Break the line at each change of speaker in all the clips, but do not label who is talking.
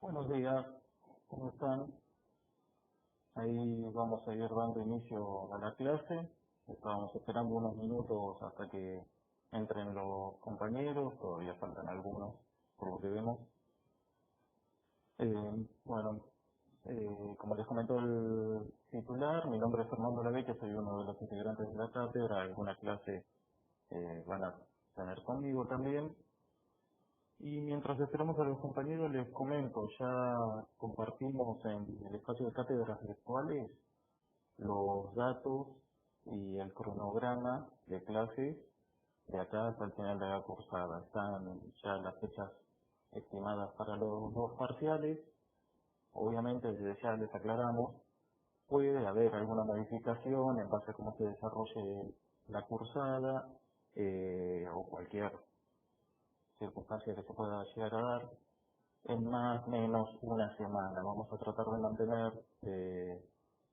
Buenos días, ¿cómo están? Ahí vamos a ir dando inicio a la clase. Estábamos esperando unos minutos hasta que entren los compañeros, todavía faltan algunos, por lo que vemos. Bueno, como les comentó el titular, mi nombre es Fernando Lavecchia, soy uno de los integrantes de la cátedra. Alguna clase van a tener conmigo también. Y mientras esperamos a los compañeros, les comento, ya compartimos en el espacio de cátedras virtuales los datos y el cronograma de clases de acá hasta el final de la cursada. Están ya las fechas estimadas para los dos parciales. Obviamente, desde ya les aclaramos, puede haber alguna modificación en base a cómo se desarrolle la cursada o cualquier circunstancia que se pueda llegar a dar en más o menos una semana. Vamos a tratar de mantener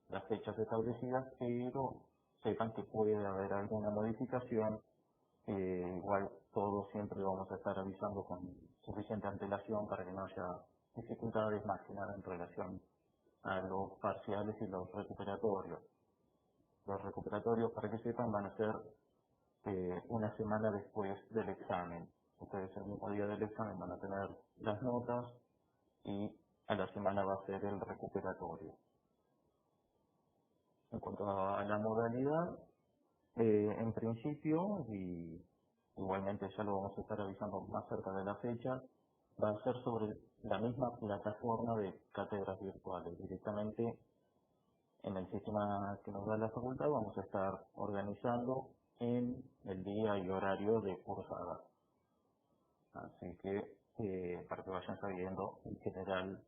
las fechas establecidas, pero sepan que puede haber alguna modificación. Igual todo siempre lo vamos a estar avisando con suficiente antelación para que no haya dificultades más que nada en relación a los parciales y los recuperatorios. Los recuperatorios, para que sepan, van a ser una semana después del examen. Ustedes el mismo día del examen van a tener las notas y a la semana va a ser el recuperatorio. En cuanto a la modalidad, en principio, y igualmente ya lo vamos a estar avisando más cerca de la fecha, va a ser sobre la misma plataforma de cátedras virtuales. Directamente en el sistema que nos da la facultad vamos a estar organizando en el día y horario de cursada. Así que para que vayan sabiendo, en general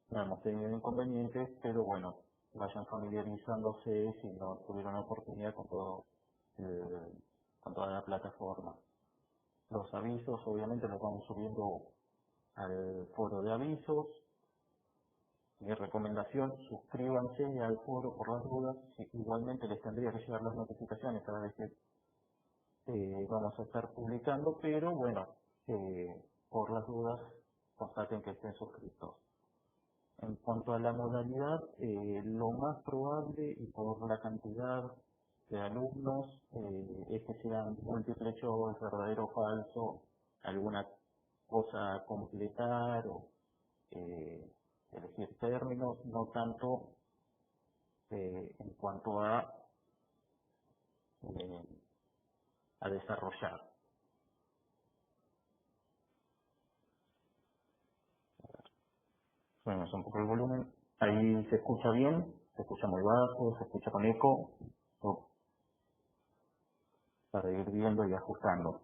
no hemos tenido inconvenientes, pero bueno, vayan familiarizándose si no tuvieron la oportunidad con toda la plataforma. Los avisos obviamente los vamos subiendo al foro de avisos. Mi recomendación, suscríbanse al foro por las dudas. Igualmente les tendría que llegar las notificaciones cada vez que vamos a estar publicando, pero bueno, por las dudas constaten que estén suscritos. En cuanto a la modalidad, lo más probable y por la cantidad de alumnos es que sean múltiples choice, verdadero o falso, alguna cosa a completar o elegir términos, no tanto en cuanto a desarrollar. Subimos un poco el volumen. Ahí se escucha bien, se escucha muy bajo, se escucha con eco, para ir viendo y ajustando.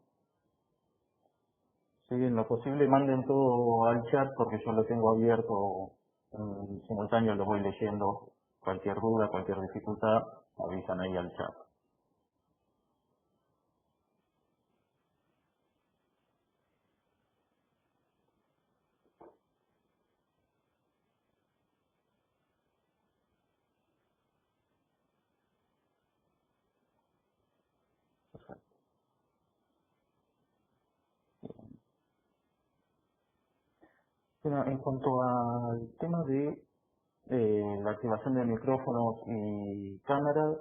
Sí, en lo posible manden todo al chat porque yo lo tengo abierto en simultáneo, lo voy leyendo. Cualquier duda, cualquier dificultad, avisan ahí al chat. Perfecto. Bueno, en cuanto al tema de la activación de micrófonos y cámaras,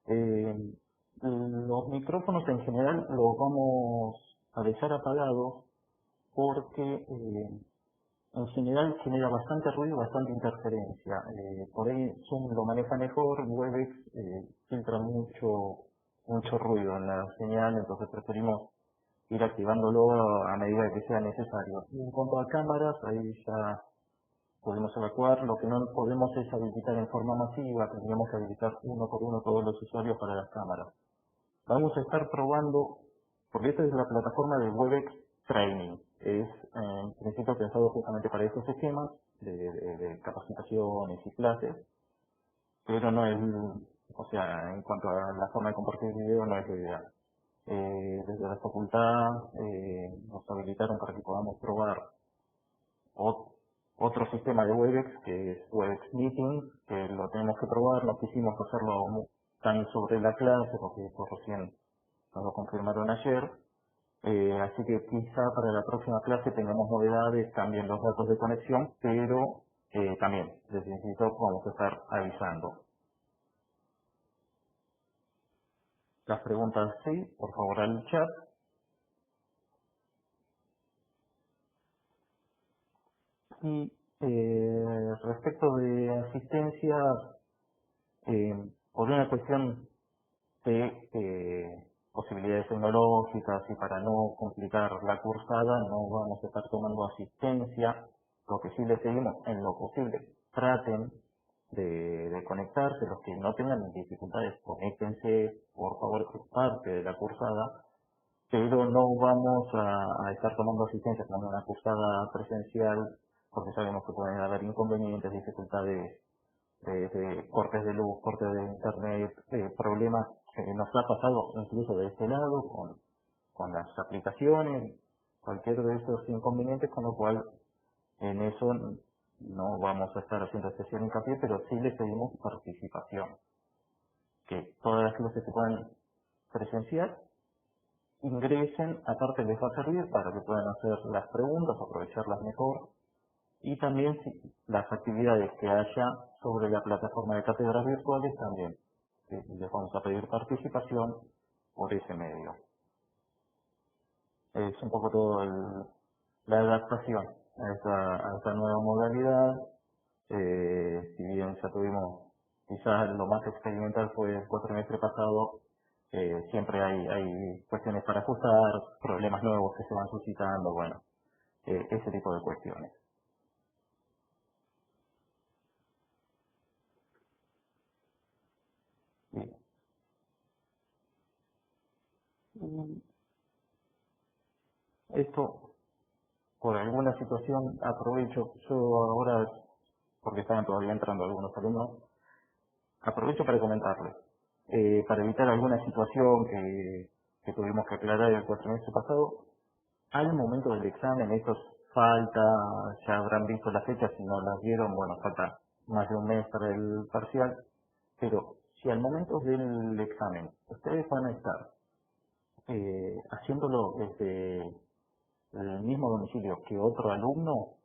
eh, los micrófonos en general los vamos a dejar apagados porque en general genera bastante ruido y bastante interferencia. Por ahí Zoom lo maneja mejor, Webex filtra mucho ruido en la señal, entonces preferimos ir activándolo a medida que sea necesario. Y en cuanto a cámaras, ahí ya podemos evacuar. Lo que no podemos es habilitar en forma masiva, tendríamos que habilitar uno por uno todos los usuarios para las cámaras. Vamos a estar probando, porque esta es la plataforma de Webex Training. Es en principio pensado justamente para estos esquemas de capacitaciones y clases, pero no es, o sea, en cuanto a la forma de compartir video no es lo ideal. Desde la facultad nos habilitaron para que podamos probar otro sistema de Webex, que es Webex Meeting, que lo tenemos que probar. No quisimos hacerlo tan sobre la clase porque por recién nos lo confirmaron ayer, Así que quizá para la próxima clase tengamos novedades, cambien los datos de conexión, pero también les necesito, vamos a estar avisando. Las preguntas sí, por favor al chat. Y respecto de asistencia, por una cuestión de posibilidades tecnológicas y para no complicar la cursada, no vamos a estar tomando asistencia. Lo que sí les pedimos, en lo posible, traten de conectarse. Los que no tengan dificultades, conéctense, por favor, es parte de la cursada, pero no vamos a estar tomando asistencia como una cursada presencial, porque sabemos que pueden haber inconvenientes, dificultades de cortes de luz, cortes de internet, problemas que nos ha pasado incluso de este lado con las aplicaciones, cualquier de esos inconvenientes, con lo cual en eso no vamos a estar haciendo especial hincapié, pero sí les pedimos participación, que todas las clases se puedan presenciar, ingresen, aparte les va a servir para que puedan hacer las preguntas, aprovecharlas mejor, y también las actividades que haya sobre la plataforma de cátedras virtuales también. Les vamos a pedir participación por ese medio. Es un poco todo la adaptación a esta nueva modalidad. Si bien ya tuvimos, quizás lo más experimental fue el cuatrimestre pasado, siempre hay cuestiones para ajustar, problemas nuevos que se van suscitando, bueno, ese tipo de cuestiones. Bien. Esto, por alguna situación, aprovecho, yo ahora, porque estaban todavía entrando algunos alumnos, aprovecho para comentarles, para evitar alguna situación que tuvimos que aclarar el cuatrimestre pasado, al momento del examen, esto falta, ya habrán visto las fechas, si no las vieron, bueno, falta más de un mes para el parcial, pero si al momento del examen ustedes van a estar haciéndolo desde el mismo domicilio que otro alumno,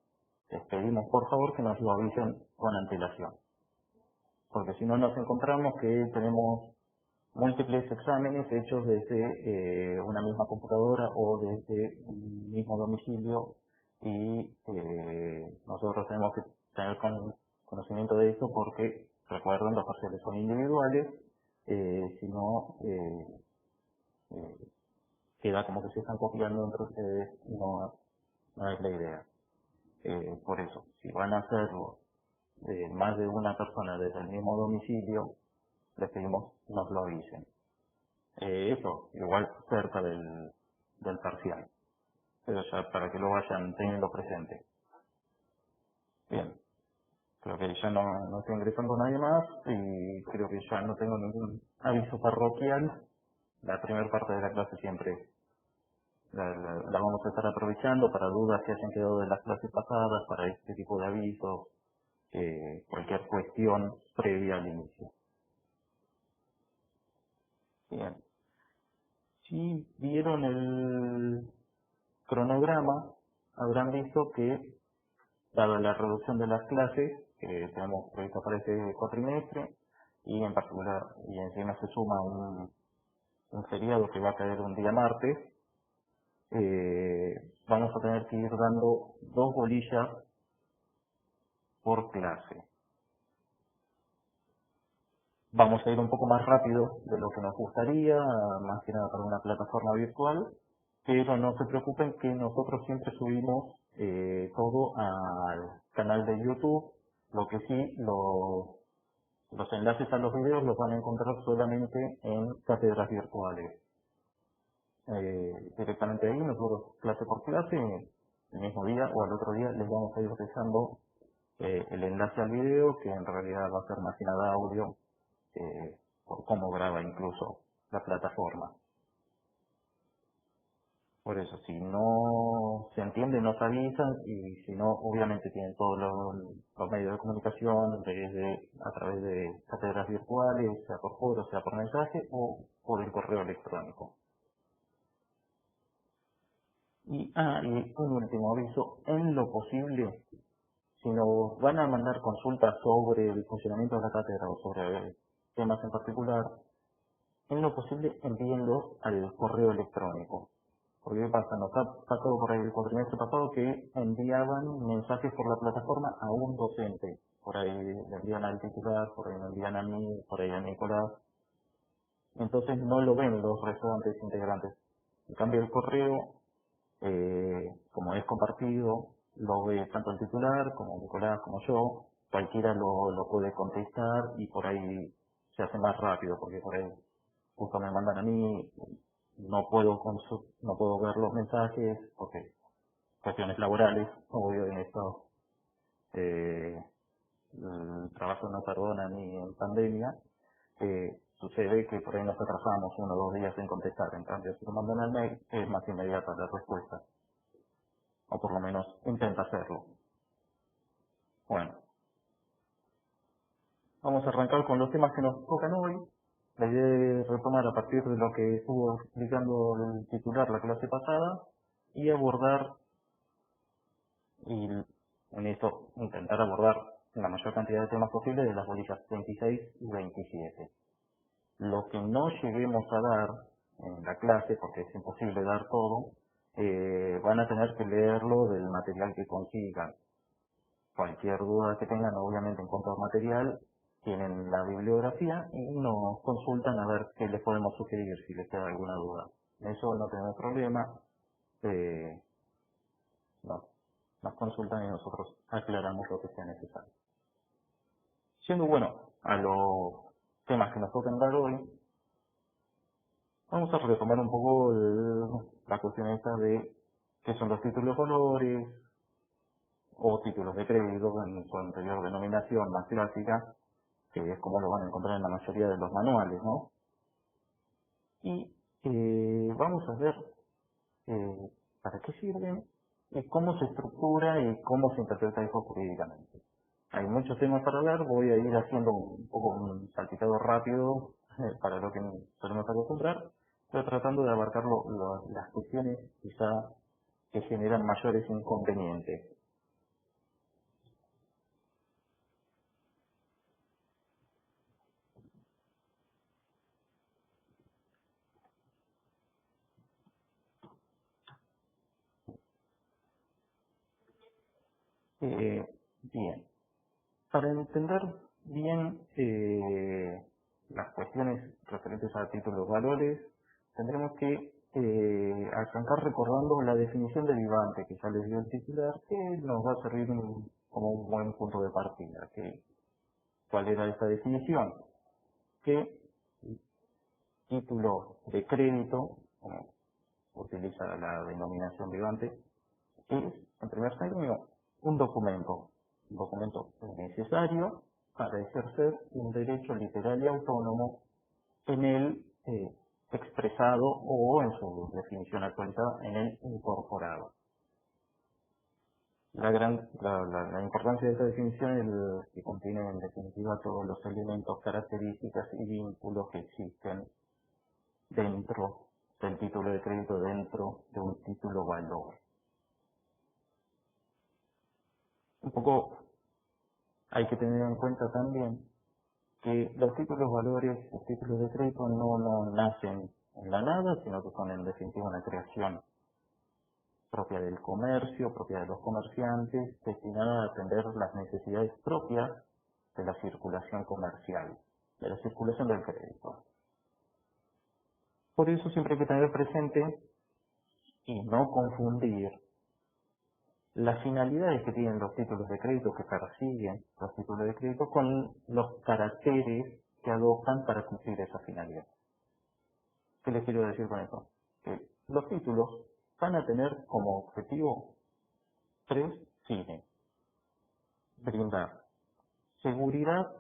les pedimos por favor que nos lo avisen con antelación, porque si no nos encontramos que tenemos múltiples exámenes hechos desde una misma computadora o desde un mismo domicilio y nosotros tenemos que tener conocimiento de eso porque, recuerden, los parciales son individuales, si no eh, queda como que se están copiando entre ustedes, no es la idea. Por eso, si van a hacerlo más de una persona desde el mismo domicilio, les pedimos nos lo avisen. Eso, igual cerca del parcial, pero ya para que lo vayan teniendo presente. Bien, creo que ya no estoy ingresando nadie más y creo que ya no tengo ningún aviso parroquial. La primera parte de la clase siempre la vamos a estar aprovechando para dudas que hayan quedado de las clases pasadas, para este tipo de avisos, cualquier cuestión previa al inicio. Bien, si vieron el cronograma, habrán visto que, dada la reducción de las clases que tenemos previsto para este cuatrimestre, y en particular, y encima se suma un feriado que va a caer un día martes, vamos a tener que ir dando 2 bolillas por clase. Vamos a ir un poco más rápido de lo que nos gustaría, más que nada para una plataforma virtual, pero no se preocupen que nosotros siempre subimos todo al canal de YouTube. Lo que sí, los enlaces a los videos los van a encontrar solamente en cátedras virtuales. Directamente ahí, nosotros clase por clase, el mismo día o al otro día les vamos a ir dejando el enlace al video, que en realidad va a ser más que nada audio, por cómo graba incluso la plataforma. Por eso, si no se entiende, nos avisan y si no, obviamente tienen todos los medios de comunicación desde, a través de cátedras virtuales, sea por foro, sea por mensaje o por el correo electrónico. Y un último aviso, en lo posible, si nos van a mandar consultas sobre el funcionamiento de la cátedra o sobre temas en particular, en lo posible envíenlos al correo electrónico. Porque ¿qué pasa? Nos ha pasado por ahí el cuatrimestre pasado que enviaban mensajes por la plataforma a un docente. Por ahí le envían al titular, por ahí me envían a mí, por ahí a Nicolás. Entonces no lo ven los restantes integrantes. En cambio el correo, como es compartido, lo ve tanto el titular como Nicolás como yo. Cualquiera lo puede contestar y por ahí se hace más rápido porque por ahí justo me mandan a mí, no puedo ver los mensajes porque cuestiones laborales, obvio en esto el trabajo no perdona ni en pandemia, sucede que por ahí nos atrasamos 1 o 2 días en contestar, en cambio si lo mandan al mail es más inmediata la respuesta, o por lo menos intenta hacerlo. Bueno, vamos a arrancar con los temas que nos tocan hoy. La idea es retomar a partir de lo que estuvo explicando el titular la clase pasada y abordar, y en esto intentar abordar la mayor cantidad de temas posible de las bolillas 26 y 27. Lo que no lleguemos a dar en la clase, porque es imposible dar todo, van a tener que leerlo del material que consigan. Cualquier duda que tengan, obviamente, en cuanto al material, tienen la bibliografía y nos consultan a ver qué les podemos sugerir si les queda alguna duda. Eso no tenemos problema. eh, no, nos consultan y nosotros aclaramos lo que sea necesario. Siendo bueno a los temas que nos tocan dar hoy, vamos a retomar un poco la cuestión esta de qué son los títulos valores o títulos de crédito en su anterior denominación más clásica, que es como lo van a encontrar en la mayoría de los manuales, ¿no? Y vamos a ver eh, para qué sirven, cómo se estructura y cómo se interpreta eso jurídicamente. Hay muchos temas para hablar, voy a ir haciendo un poco un salpicado rápido para lo que solemos acostumbrar, pero tratando de abarcar las cuestiones quizá que generan mayores inconvenientes. Eh, Bien, para entender bien las cuestiones referentes a títulos valores, tendremos que arrancar recordando la definición de Vivante, que ya les dio el titular, que nos va a servir como un buen punto de partida. ¿Cuál era esta definición? Que título de crédito, como utiliza la denominación Vivante, es, en primer término, un documento necesario para ejercer un derecho literal y autónomo en el expresado o en su definición actualizada en el incorporado. La importancia de esta definición es que contiene en definitiva todos los elementos, características y vínculos que existen dentro del título de crédito, dentro de un título valor. Un poco hay que tener en cuenta también que los títulos valores, los títulos de crédito no nacen en la nada, sino que son en definitiva una creación propia del comercio, propia de los comerciantes, destinada a atender las necesidades propias de la circulación comercial, de la circulación del crédito. Por eso siempre hay que tener presente y no confundir las finalidades que tienen los títulos de crédito, que persiguen los títulos de crédito, con los caracteres que adoptan para cumplir esa finalidad. ¿Qué les quiero decir con eso? Que los títulos van a tener como objetivo 3 fines. Brindar seguridad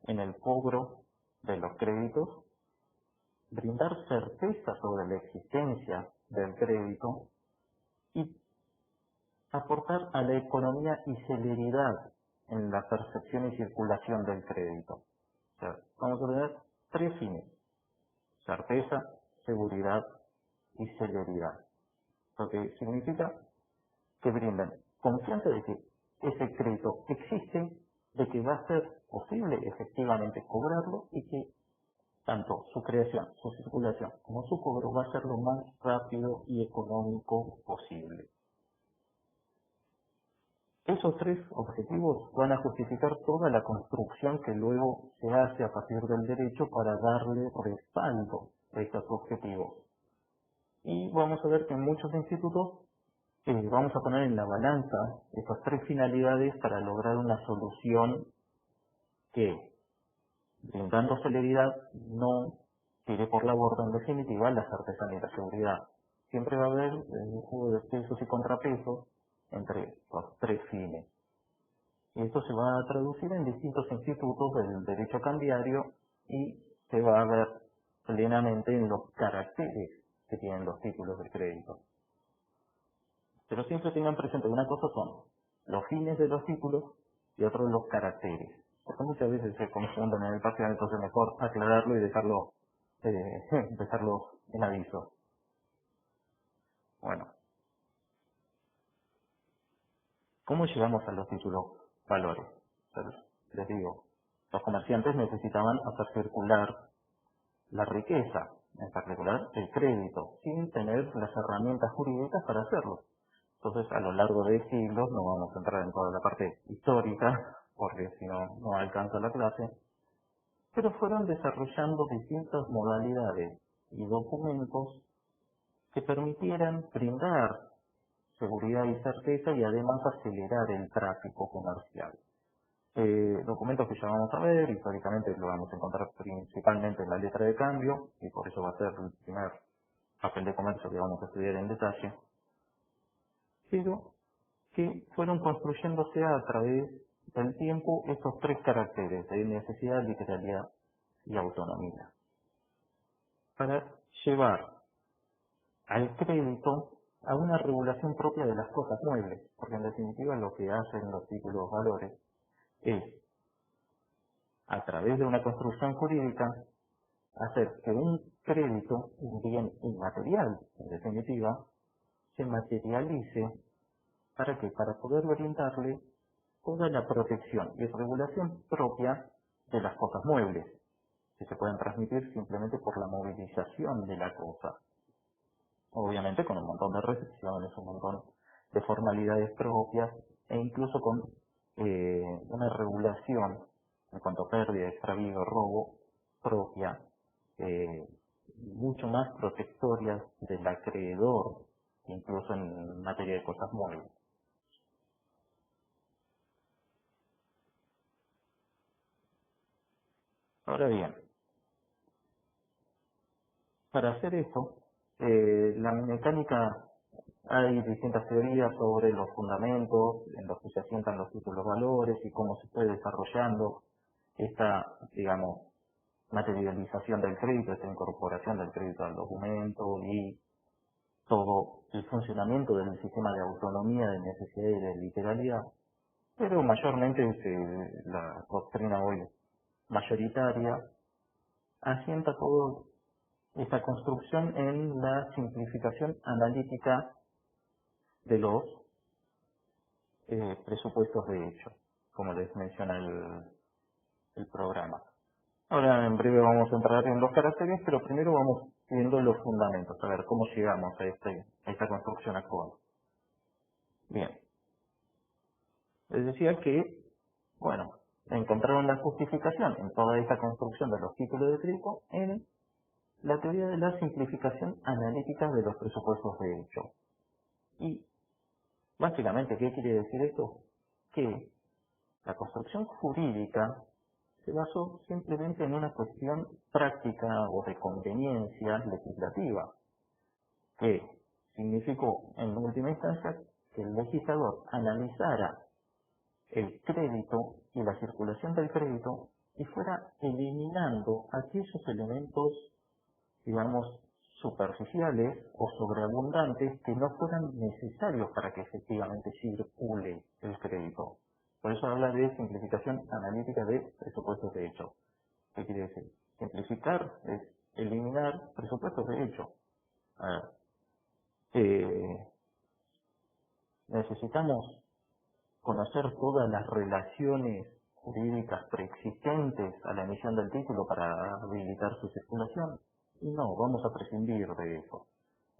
en el cobro de los créditos, brindar certeza sobre la existencia del crédito y aportar a la economía y celeridad en la percepción y circulación del crédito. O sea, vamos a tener 3 fines: certeza, seguridad y celeridad. lo que significa que brindan confianza de que ese crédito existe, de que va a ser posible efectivamente cobrarlo y que tanto su creación, su circulación como su cobro va a ser lo más rápido y económico posible. Esos tres objetivos van a justificar toda la construcción que luego se hace a partir del derecho para darle respaldo a estos objetivos. Y vamos a ver que en muchos institutos vamos a poner en la balanza estas tres finalidades para lograr una solución que, brindando celeridad, no tire por la borda en definitiva la certeza ni la seguridad. Siempre va a haber un juego de pesos y contrapesos entre los tres fines. Y esto se va a traducir en distintos institutos del derecho cambiario y se va a ver plenamente en los caracteres que tienen los títulos de crédito. Pero siempre tengan presente que una cosa son los fines de los títulos y otros los caracteres. Porque muchas veces se confunden en el parcial, entonces mejor aclararlo y dejarlo en aviso. Bueno, ¿cómo llegamos a los títulos valores? Les digo, los comerciantes necesitaban hacer circular la riqueza, en particular el crédito, sin tener las herramientas jurídicas para hacerlo. Entonces, a lo largo de siglos, no vamos a entrar en toda la parte histórica, porque si no, no alcanza la clase, pero fueron desarrollando distintas modalidades y documentos que permitieran brindar seguridad y certeza y además acelerar el tráfico comercial. Documentos que ya vamos a ver, históricamente lo vamos a encontrar principalmente en la letra de cambio, y por eso va a ser el primer papel de comercio que vamos a estudiar en detalle, pero que fueron construyéndose a través del tiempo estos tres caracteres de necesidad, literalidad y autonomía, para llevar al crédito a una regulación propia de las cosas muebles, porque en definitiva lo que hacen los títulos valores es, a través de una construcción jurídica, hacer que un crédito, un bien inmaterial, en definitiva, se materialice para poder brindarle toda la protección y regulación propia de las cosas muebles, que se pueden transmitir simplemente por la movilización de la cosa. Obviamente con un montón de restricciones, un montón de formalidades propias e incluso con una regulación en cuanto a pérdida, extravío, robo propia, mucho más protectoria del acreedor, incluso en materia de cosas muebles. Ahora bien, para hacer eso, la mecánica, hay distintas teorías sobre los fundamentos en los que se asientan los títulos valores y cómo se fue desarrollando esta, digamos, materialización del crédito, esta incorporación del crédito al documento y todo el funcionamiento del sistema de autonomía, de necesidad y de literalidad. Pero mayormente la doctrina hoy mayoritaria asienta todo esta construcción en la simplificación analítica de los presupuestos de hecho, como les menciona el programa. Ahora en breve vamos a entrar en los caracteres, pero primero vamos viendo los fundamentos, a ver cómo llegamos a esta construcción actual. Bien, les decía que, bueno, encontraron la justificación en toda esta construcción de los títulos de crédito en la teoría de la simplificación analítica de los presupuestos de hecho. Y básicamente, ¿qué quiere decir esto? Que la construcción jurídica se basó simplemente en una cuestión práctica o de conveniencia legislativa, que significó en última instancia que el legislador analizara el crédito y la circulación del crédito y fuera eliminando aquellos elementos, digamos, superficiales o sobreabundantes que no fueran necesarios para que efectivamente circule el crédito. Por eso habla de simplificación analítica de presupuestos de hecho. ¿Qué quiere decir? Simplificar es eliminar presupuestos de hecho. A ver, Eh, necesitamos conocer todas las relaciones jurídicas preexistentes a la emisión del título para habilitar su circulación. Y no, vamos a prescindir de eso.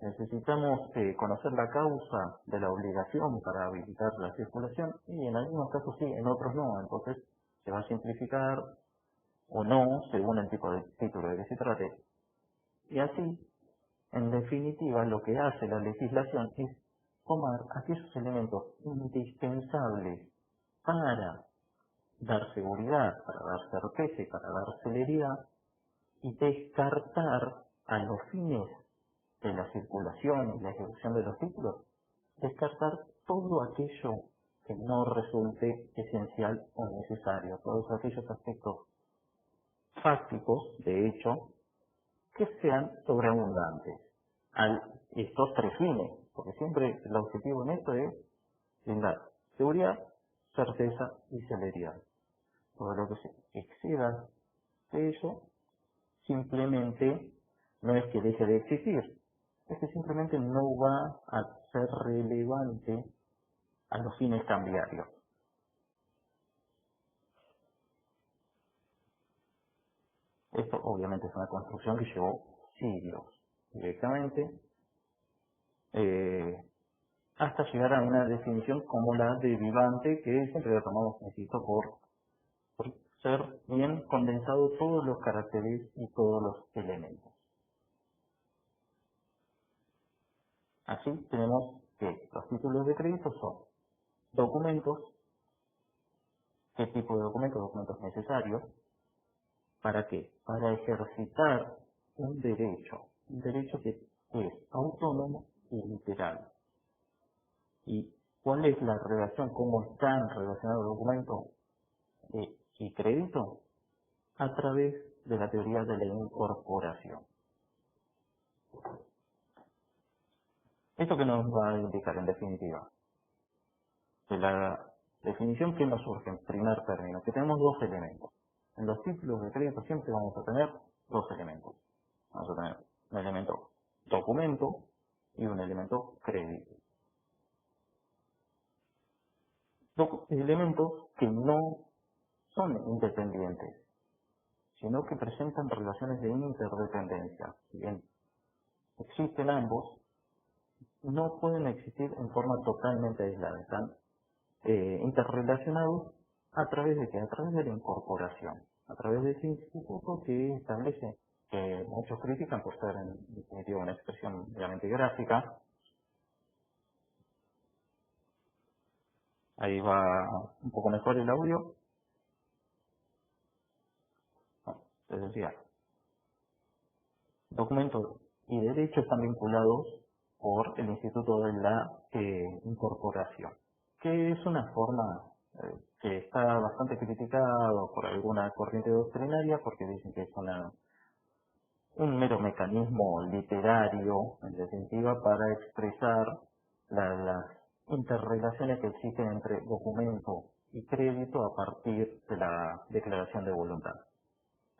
Necesitamos conocer la causa de la obligación para habilitar la circulación y en algunos casos sí, en otros no. Entonces se va a simplificar o no según el tipo de título de que se trate. Y así, en definitiva, lo que hace la legislación es tomar aquellos elementos indispensables para dar seguridad, para dar certeza y para dar celeridad y descartar a los fines de la circulación y la ejecución de los títulos, descartar todo aquello que no resulte esencial o necesario, todos aquellos aspectos fácticos, de hecho, que sean sobreabundantes a estos tres fines, porque siempre el objetivo en esto es brindar seguridad, certeza y celeridad. Todo lo que se exceda de ello simplemente no es que deje de existir, es que simplemente no va a ser relevante a los fines cambiarios. Esto obviamente es una construcción que llevó siglos directamente hasta llegar a una definición como la de vivante, que siempre la tomamos, insisto, por ser bien condensado todos los caracteres y todos los elementos. Así tenemos que los títulos de crédito son documentos. ¿Qué tipo de documentos? Documentos necesarios. ¿Para qué? Para ejercitar un derecho que es autónomo y literal. ¿Y cuál es la relación? ¿Cómo están relacionados documentos y crédito? A través de la teoría de la incorporación. ¿Esto qué nos va a indicar en definitiva? De la definición que nos surge en primer término, que tenemos dos elementos. En los títulos de crédito siempre vamos a tener dos elementos. Vamos a tener un elemento documento y un elemento crédito. Elementos que no son independientes, sino que presentan relaciones de interdependencia. Si bien existen ambos, no pueden existir en forma totalmente aislada. Están interrelacionados a través de qué? A través de la incorporación, a través de ese instituto que establece, que muchos critican por ser en definitiva una expresión meramente gráfica. Ahí va un poco mejor el audio. Les decía, documentos y derechos están vinculados por el Instituto de la Incorporación, que es una forma que está bastante criticado por alguna corriente doctrinaria porque dicen que es un mero mecanismo literario, en definitiva, para expresar las interrelaciones que existen entre documento y crédito a partir de la declaración de voluntad.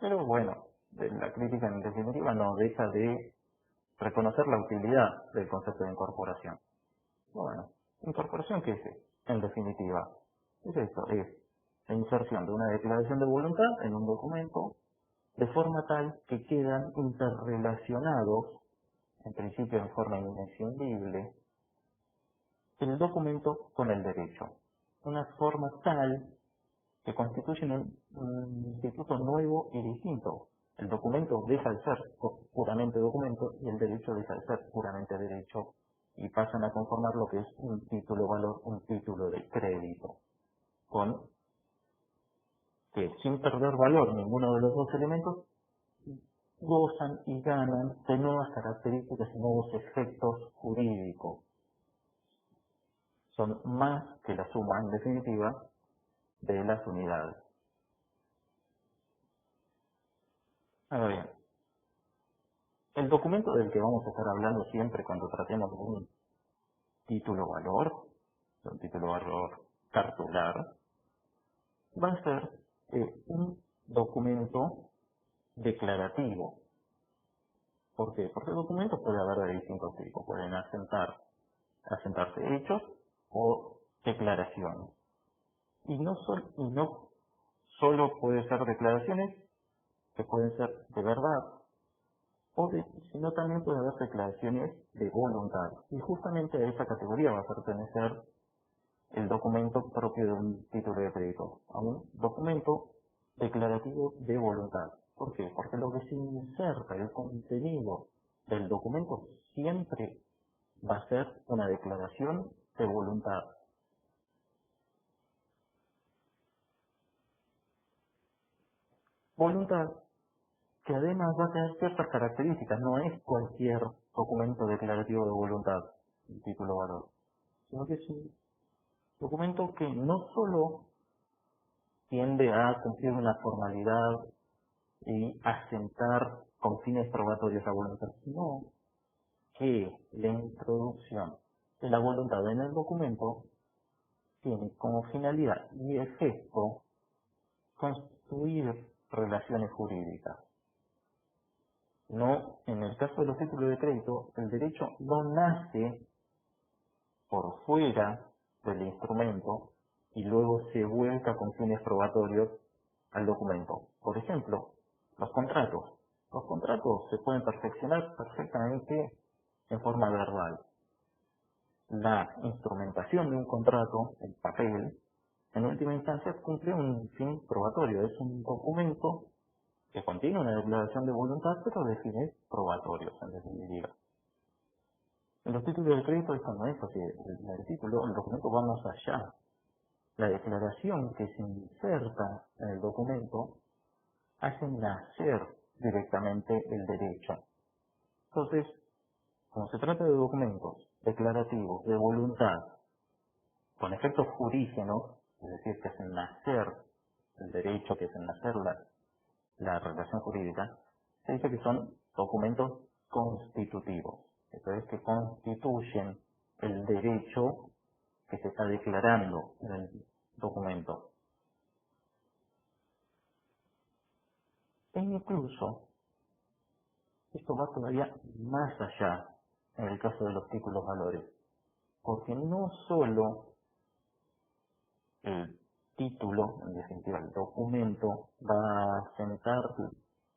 Pero bueno, la crítica en definitiva no deja de reconocer la utilidad del concepto de incorporación. Bueno, ¿incorporación qué es? En definitiva, es esto, es la inserción de una declaración de voluntad en un documento de forma tal que quedan interrelacionados, en principio en forma inescindible, el documento con el derecho. Una forma tal que constituyen un instituto nuevo y distinto. El documento deja de ser puramente documento y el derecho deja de ser puramente derecho y pasan a conformar lo que es un título valor, un título de crédito, con que sin perder valor ninguno de los dos elementos gozan y ganan de nuevas características y nuevos efectos jurídicos. Son más que la suma, en definitiva, de las unidades. Ahora bien, el documento del que vamos a estar hablando siempre cuando tratemos de un título valor, de un título valor cartular, va a ser un documento declarativo. ¿Por qué? Porque documentos puede haber de distintos tipos. Pueden asentarse hechos o declaraciones. Y no solo puede ser declaraciones que pueden ser de verdad, sino también puede haber declaraciones de voluntad. Y justamente a esa categoría va a pertenecer el documento propio de un título de crédito, a un documento declarativo de voluntad. ¿Por qué? Porque lo que se inserta, el contenido del documento, siempre va a ser una declaración de voluntad. Voluntad que además va a tener ciertas características, no es cualquier documento declarativo de voluntad, el título valor, sino que es un documento que no solo tiende a cumplir una formalidad y asentar con fines probatorios a voluntad, sino que la introducción de la voluntad en el documento tiene como finalidad y efecto construir relaciones jurídicas. No, en el caso de los títulos de crédito, el derecho no nace por fuera del instrumento y luego se vuelca con fines probatorios al documento. Por ejemplo, los contratos. Los contratos se pueden perfeccionar perfectamente en forma verbal. La instrumentación de un contrato, el papel, en última instancia cumple un fin probatorio. Es un documento que contiene una declaración de voluntad, pero de fines probatorios, en definitiva. En los títulos de crédito esto no es así. El documento va más allá. La declaración que se inserta en el documento hace nacer directamente el derecho. Entonces, como se trata de documentos declarativos de voluntad con efectos jurígenos, es decir, que hacen nacer el derecho, que hacen nacer la relación jurídica, se dice que son documentos constitutivos, esto es, que constituyen el derecho que se está declarando en el documento. E incluso, esto va todavía más allá en el caso de los títulos valores, porque no solo el título, en definitiva el documento, va a sentar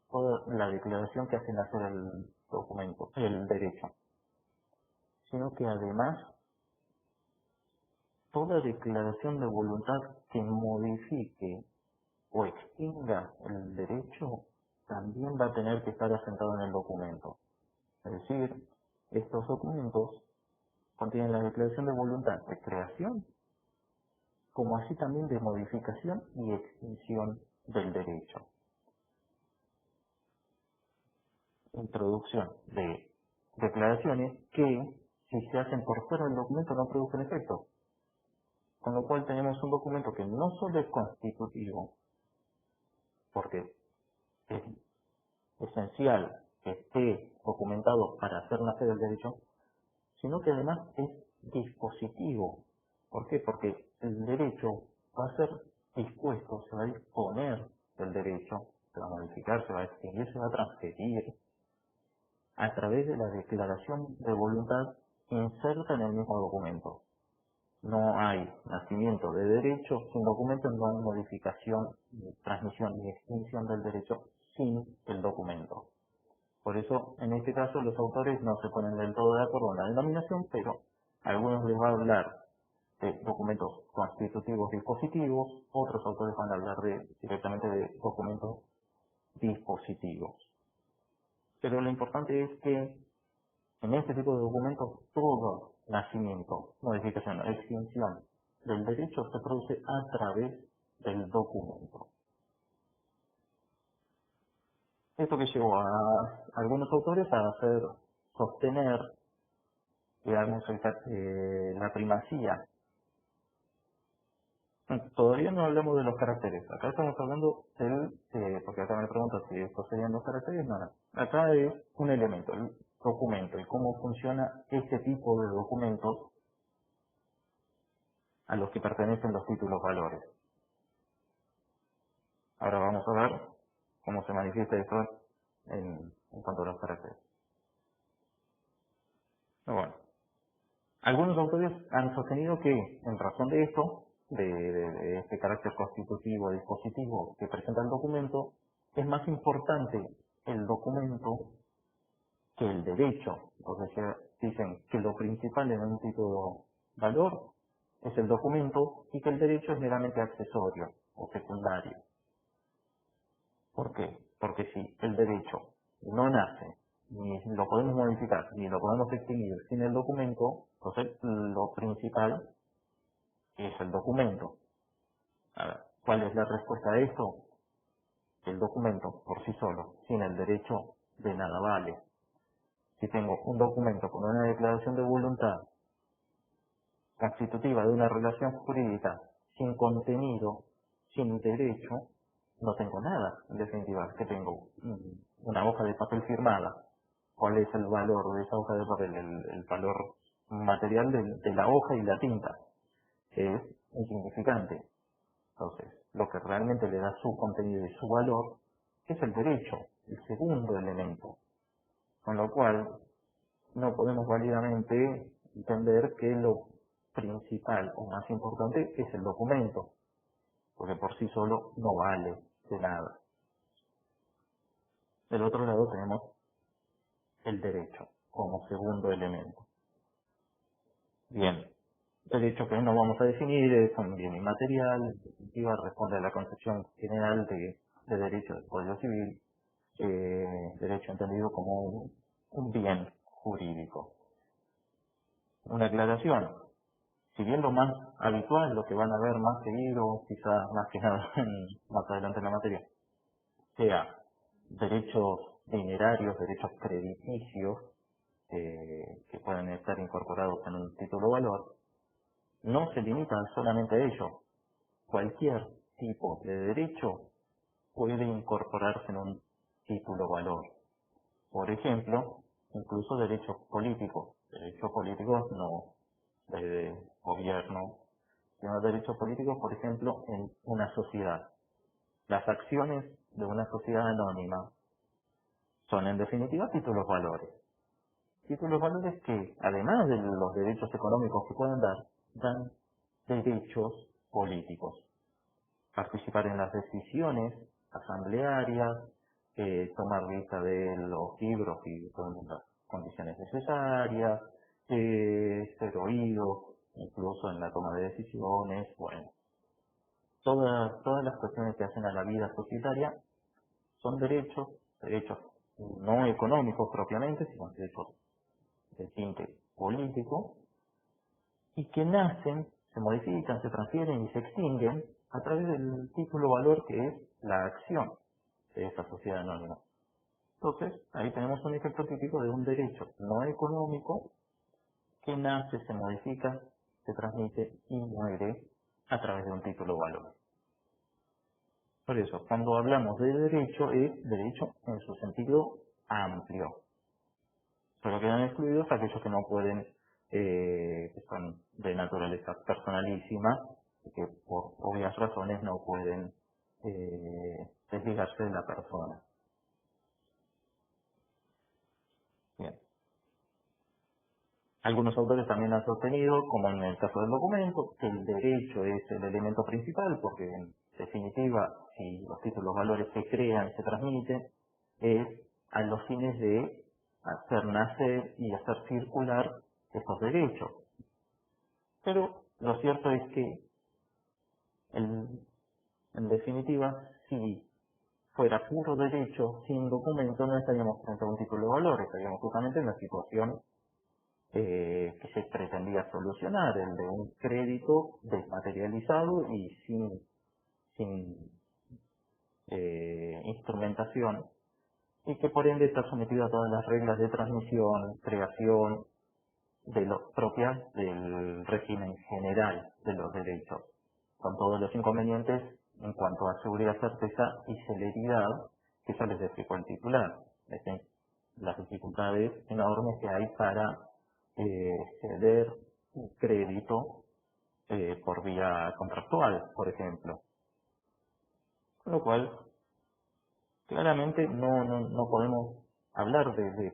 toda la declaración que hace nacer el documento, el derecho, sino que además toda declaración de voluntad que modifique o extinga el derecho también va a tener que estar asentado en el documento. Es decir, estos documentos contienen la declaración de voluntad de creación, como así también de modificación y extinción del derecho. Introducción de declaraciones que, si se hacen por fuera del documento, no producen efecto. Con lo cual tenemos un documento que no solo es constitutivo, porque es esencial que esté documentado para hacer nacer el derecho, sino que además es dispositivo. ¿Por qué? Porque el derecho va a ser dispuesto, se va a disponer del derecho, se va a modificar, se va a extinguir, se va a transferir a través de la declaración de voluntad inserta en el mismo documento. No hay nacimiento de derecho sin documento, no hay modificación, transmisión y extinción del derecho sin el documento. Por eso, en este caso, los autores no se ponen del todo de acuerdo en la denominación, pero a algunos les va a hablar de documentos constitutivos dispositivos, otros autores van a hablar directamente de documentos dispositivos. Pero lo importante es que en este tipo de documentos todo nacimiento, modificación, extinción del derecho se produce a través del documento. Esto que llevó a algunos autores a sostener, digamos, la primacía. Todavía no hablamos de los caracteres. Acá estamos hablando porque acá me pregunto si estos serían los caracteres. No. Acá es un elemento, el documento, y cómo funciona este tipo de documentos a los que pertenecen los títulos valores. Ahora vamos a ver cómo se manifiesta esto en cuanto a los caracteres. Pero bueno, algunos autores han sostenido que, en razón de esto, de este carácter constitutivo, dispositivo que presenta el documento, es más importante el documento que el derecho. Entonces dicen que lo principal en un título valor es el documento y que el derecho es meramente accesorio o secundario. ¿Por qué? Porque si el derecho no nace, ni lo podemos modificar, ni lo podemos extinguir sin el documento, entonces lo principal es el documento. A ver, ¿cuál es la respuesta a esto? El documento por sí solo, sin el derecho, de nada vale. Si tengo un documento con una declaración de voluntad constitutiva de una relación jurídica sin contenido, sin derecho, no tengo nada. En definitiva, que tengo una hoja de papel firmada. ¿Cuál es el valor de esa hoja de papel? El valor material de la hoja y la tinta es insignificante. Entonces, lo que realmente le da su contenido y su valor es el derecho, el segundo elemento. Con lo cual, no podemos válidamente entender que lo principal o más importante es el documento, porque por sí solo no vale de nada. Del otro lado tenemos el derecho como segundo elemento. Bien, derecho que no vamos a definir es un bien inmaterial, en definitiva responde a la concepción general de derecho del Código Civil, derecho entendido como un bien jurídico. Una aclaración: si bien lo más habitual, lo que van a ver más seguido, quizás más que nada más adelante en la materia, sea derechos dinerarios, derechos crediticios, que pueden estar incorporados en un título valor, no se limita solamente a ello. Cualquier tipo de derecho puede incorporarse en un título valor. Por ejemplo, incluso derechos políticos. Derechos políticos no de gobierno, sino derechos políticos, por ejemplo, en una sociedad. Las acciones de una sociedad anónima son, en definitiva, títulos valores. Títulos valores que, además de los derechos económicos que pueden dar, dan derechos políticos. Participar en las decisiones asamblearias, tomar vista de los libros y con las condiciones necesarias, ser oído, incluso en la toma de decisiones, bueno. Todas las cuestiones que hacen a la vida societaria son derechos no económicos propiamente, sino derechos de tinte político, y que nacen, se modifican, se transfieren y se extinguen a través del título valor que es la acción de esa sociedad anónima. Entonces, ahí tenemos un ejemplo típico de un derecho no económico que nace, se modifica, se transmite y muere a través de un título valor. Por eso, cuando hablamos de derecho, es derecho en su sentido amplio. Solo quedan excluidos aquellos que no pueden, que son de naturaleza personalísima, y que por obvias razones no pueden desligarse de la persona. Bien. Algunos autores también han sostenido, como en el caso del documento, que el derecho es el elemento principal, porque en definitiva, si los títulos valores se crean y se transmiten, es a los fines de hacer nacer y hacer circular estos derechos. Pero lo cierto es que, en definitiva, si fuera puro derecho sin documento, no estaríamos frente a un título de valor, estaríamos justamente en la situación que se pretendía solucionar, el de un crédito desmaterializado y sin instrumentación, y que por ende está sometido a todas las reglas de transmisión, creación, propias del régimen general de los derechos, con todos los inconvenientes en cuanto a seguridad, certeza y celeridad que ya les explicó el titular. Es decir, las dificultades enormes que hay para ceder un crédito por vía contractual, por ejemplo. Con lo cual, claramente no podemos hablar de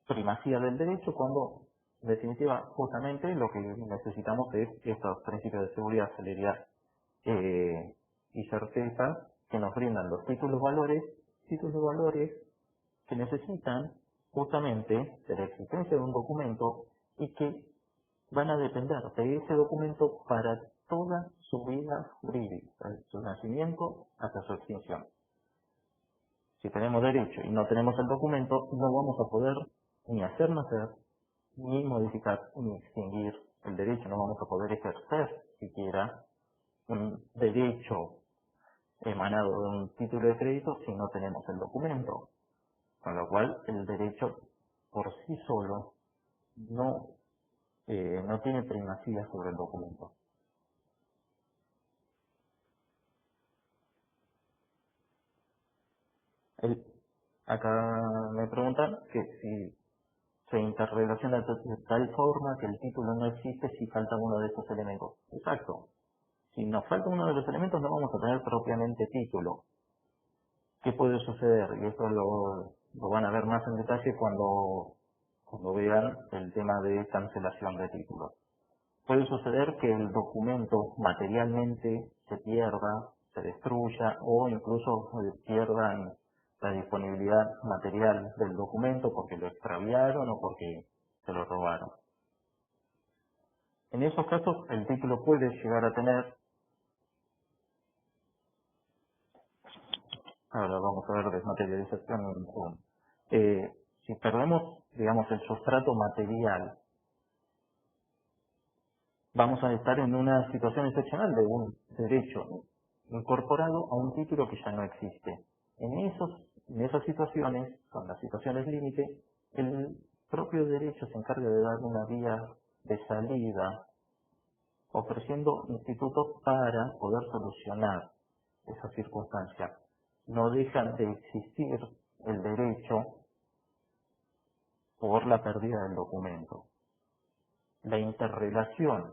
primacía del derecho cuando En definitiva, justamente lo que necesitamos es estos principios de seguridad, celeridad y certeza que nos brindan los títulos valores que necesitan justamente de la existencia de un documento y que van a depender de ese documento para toda su vida jurídica, desde su nacimiento hasta su extinción. Si tenemos derecho y no tenemos el documento, no vamos a poder ni hacer nacer, ni modificar, ni extinguir el derecho, no vamos a poder ejercer siquiera un derecho emanado de un título de crédito si no tenemos el documento. Con lo cual, el derecho por sí solo no tiene primacía sobre el documento. Acá me preguntan que si se interrelaciona de tal forma que el título no existe si falta uno de estos elementos. Exacto. Si nos falta uno de los elementos no vamos a tener propiamente título. ¿Qué puede suceder? Y esto lo van a ver más en detalle cuando vean el tema de cancelación de títulos. Puede suceder que el documento materialmente se pierda, se destruya o incluso pierdan la disponibilidad material del documento porque lo extraviaron o porque se lo robaron. En esos casos el título puede llegar a tener, ahora vamos a ver desmaterialización en un segundo. Si perdemos, digamos, el sustrato material, vamos a estar en una situación excepcional de un derecho incorporado a un título que ya no existe. En esas situaciones, con las situaciones límite, el propio derecho se encarga de dar una vía de salida, ofreciendo institutos para poder solucionar esa circunstancia. No deja de existir el derecho por la pérdida del documento. La interrelación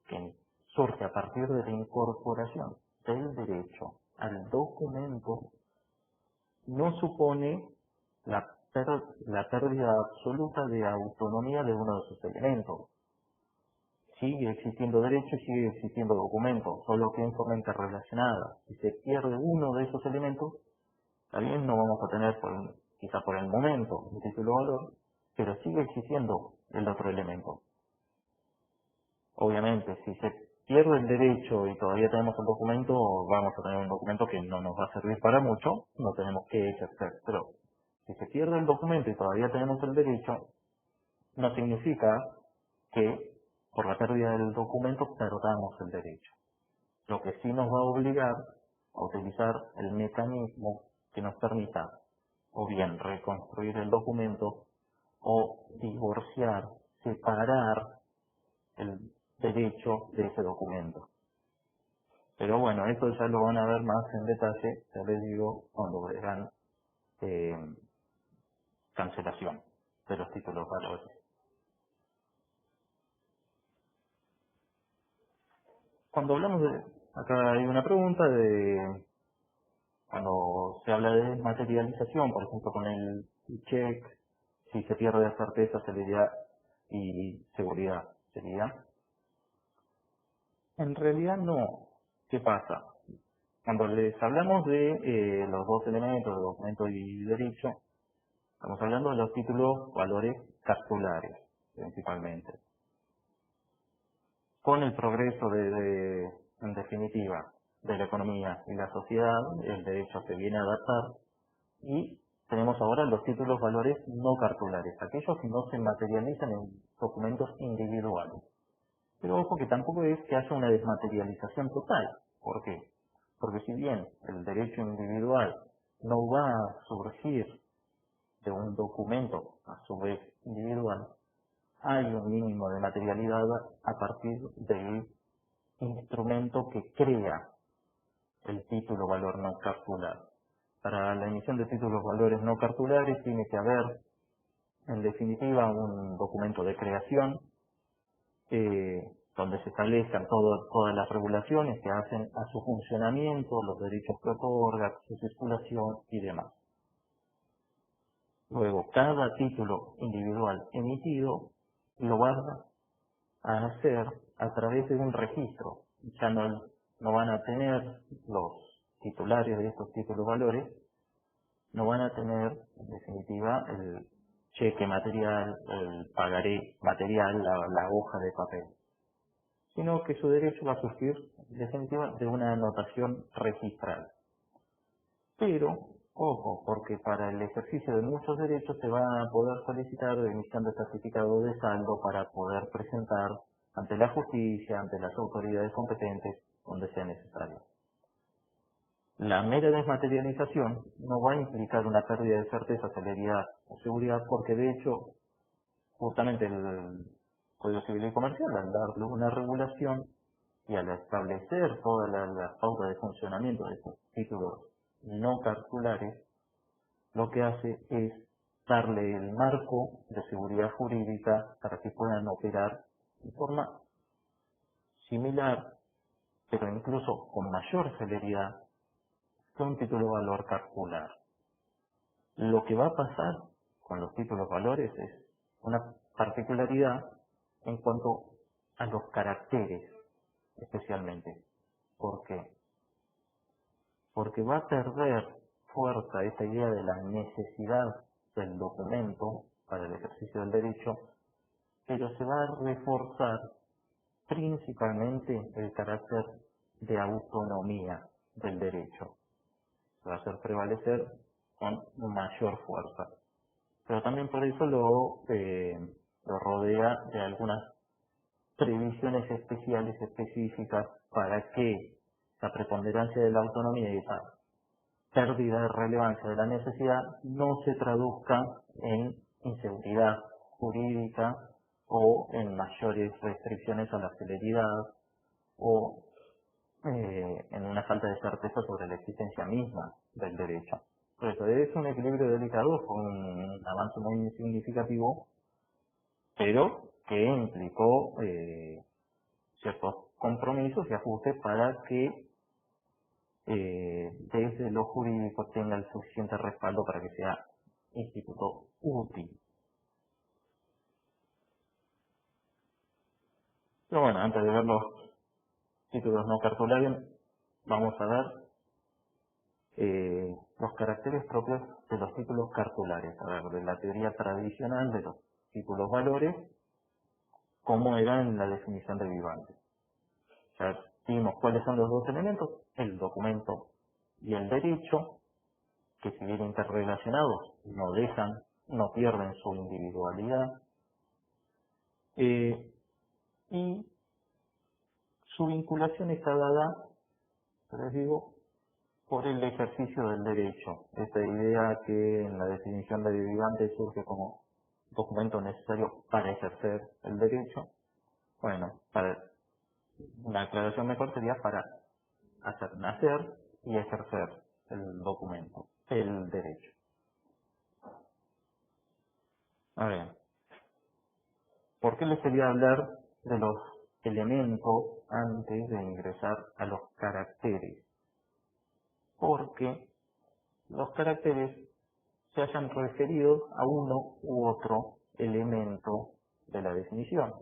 que surge a partir de la incorporación del derecho al documento no supone la pérdida absoluta de autonomía de uno de sus elementos. Sigue existiendo derecho y sigue existiendo documento, solo que en forma interrelacionada. Si se pierde uno de esos elementos, también no vamos a tener, quizá por el momento, un título valor, pero sigue existiendo el otro elemento. Obviamente, si se pierde el derecho y todavía tenemos el documento, vamos a tener un documento que no nos va a servir para mucho, no tenemos que ejercer. Pero si se pierde el documento y todavía tenemos el derecho, no significa que por la pérdida del documento perdamos el derecho. Lo que sí nos va a obligar a utilizar el mecanismo que nos permita o bien reconstruir el documento o divorciar, separar el derecho de ese documento. Pero bueno, esto ya lo van a ver más en detalle, ya les digo, cuando vean cancelación de los títulos valores. Cuando hablamos de, acá hay una pregunta de, cuando se habla de materialización, por ejemplo con el check, si se pierde certeza, celeridad y seguridad, sería. En realidad no. ¿Qué pasa? Cuando les hablamos de los dos elementos, de documento y derecho, estamos hablando de los títulos valores cartulares, principalmente. Con el progreso en definitiva, de la economía y la sociedad, el derecho se viene a adaptar y tenemos ahora los títulos valores no cartulares, aquellos que no se materializan en documentos individuales. Pero ojo que tampoco es que haya una desmaterialización total. ¿Por qué? Porque si bien el derecho individual no va a surgir de un documento a su vez individual, hay un mínimo de materialidad a partir del instrumento que crea el título valor no cartular. Para la emisión de títulos valores no cartulares tiene que haber, en definitiva, un documento de creación donde se establezcan todas las regulaciones que hacen a su funcionamiento, los derechos que otorga, su circulación y demás. Luego, cada título individual emitido lo va a hacer a través de un registro. Ya no van a tener los titulares de estos títulos valores, no van a tener, en definitiva, el cheque material, el pagaré material, la hoja de papel, sino que su derecho va a surgir, en definitiva, de una anotación registral. Pero, ojo, porque para el ejercicio de muchos derechos se va a poder solicitar la emisión de certificado de saldo para poder presentar ante la justicia, ante las autoridades competentes, donde sea necesario. La mera desmaterialización no va a implicar una pérdida de certeza, celeridad o seguridad, porque de hecho, justamente el Código Civil y Comercial, al darle una regulación y al establecer todas las pautas de funcionamiento de estos títulos no cartulares, lo que hace es darle el marco de seguridad jurídica para que puedan operar de forma similar, pero incluso con mayor celeridad, que un título de valor cartular. Lo que va a pasar con los títulos valores es una particularidad en cuanto a los caracteres, especialmente. ¿Por qué? Porque va a perder fuerza esta idea de la necesidad del documento para el ejercicio del derecho, pero se va a reforzar principalmente el carácter de autonomía del derecho. Se va a hacer prevalecer con mayor fuerza. Pero también por eso lo rodea de algunas previsiones especiales, específicas, para que la preponderancia de la autonomía y esa pérdida de relevancia de la necesidad no se traduzca en inseguridad jurídica o en mayores restricciones a la celeridad o en una falta de certeza sobre la existencia misma del derecho. Por eso es un equilibrio delicado con un avance muy significativo, pero que implicó ciertos compromisos y ajustes para que desde lo jurídico tenga el suficiente respaldo para que sea instituto útil. Pero bueno, antes de ver los títulos no cartularios, vamos a ver los caracteres propios de los títulos cartulares, a ver, de la teoría tradicional de los títulos valores, cómo era en la definición de Vivantes. Ya vimos cuáles son los dos elementos, el documento y el derecho, que si bien interrelacionados no pierden su individualidad, y su vinculación está dada, les digo, por el ejercicio del derecho. Esta idea que en la definición de Vivantes surge como documento necesario para ejercer el derecho. Bueno, una aclaración mejor sería para hacer nacer y ejercer el documento, el derecho. A ver, ¿por qué les quería hablar de los elementos antes de ingresar a los caracteres? Porque los caracteres se hayan referido a uno u otro elemento de la definición.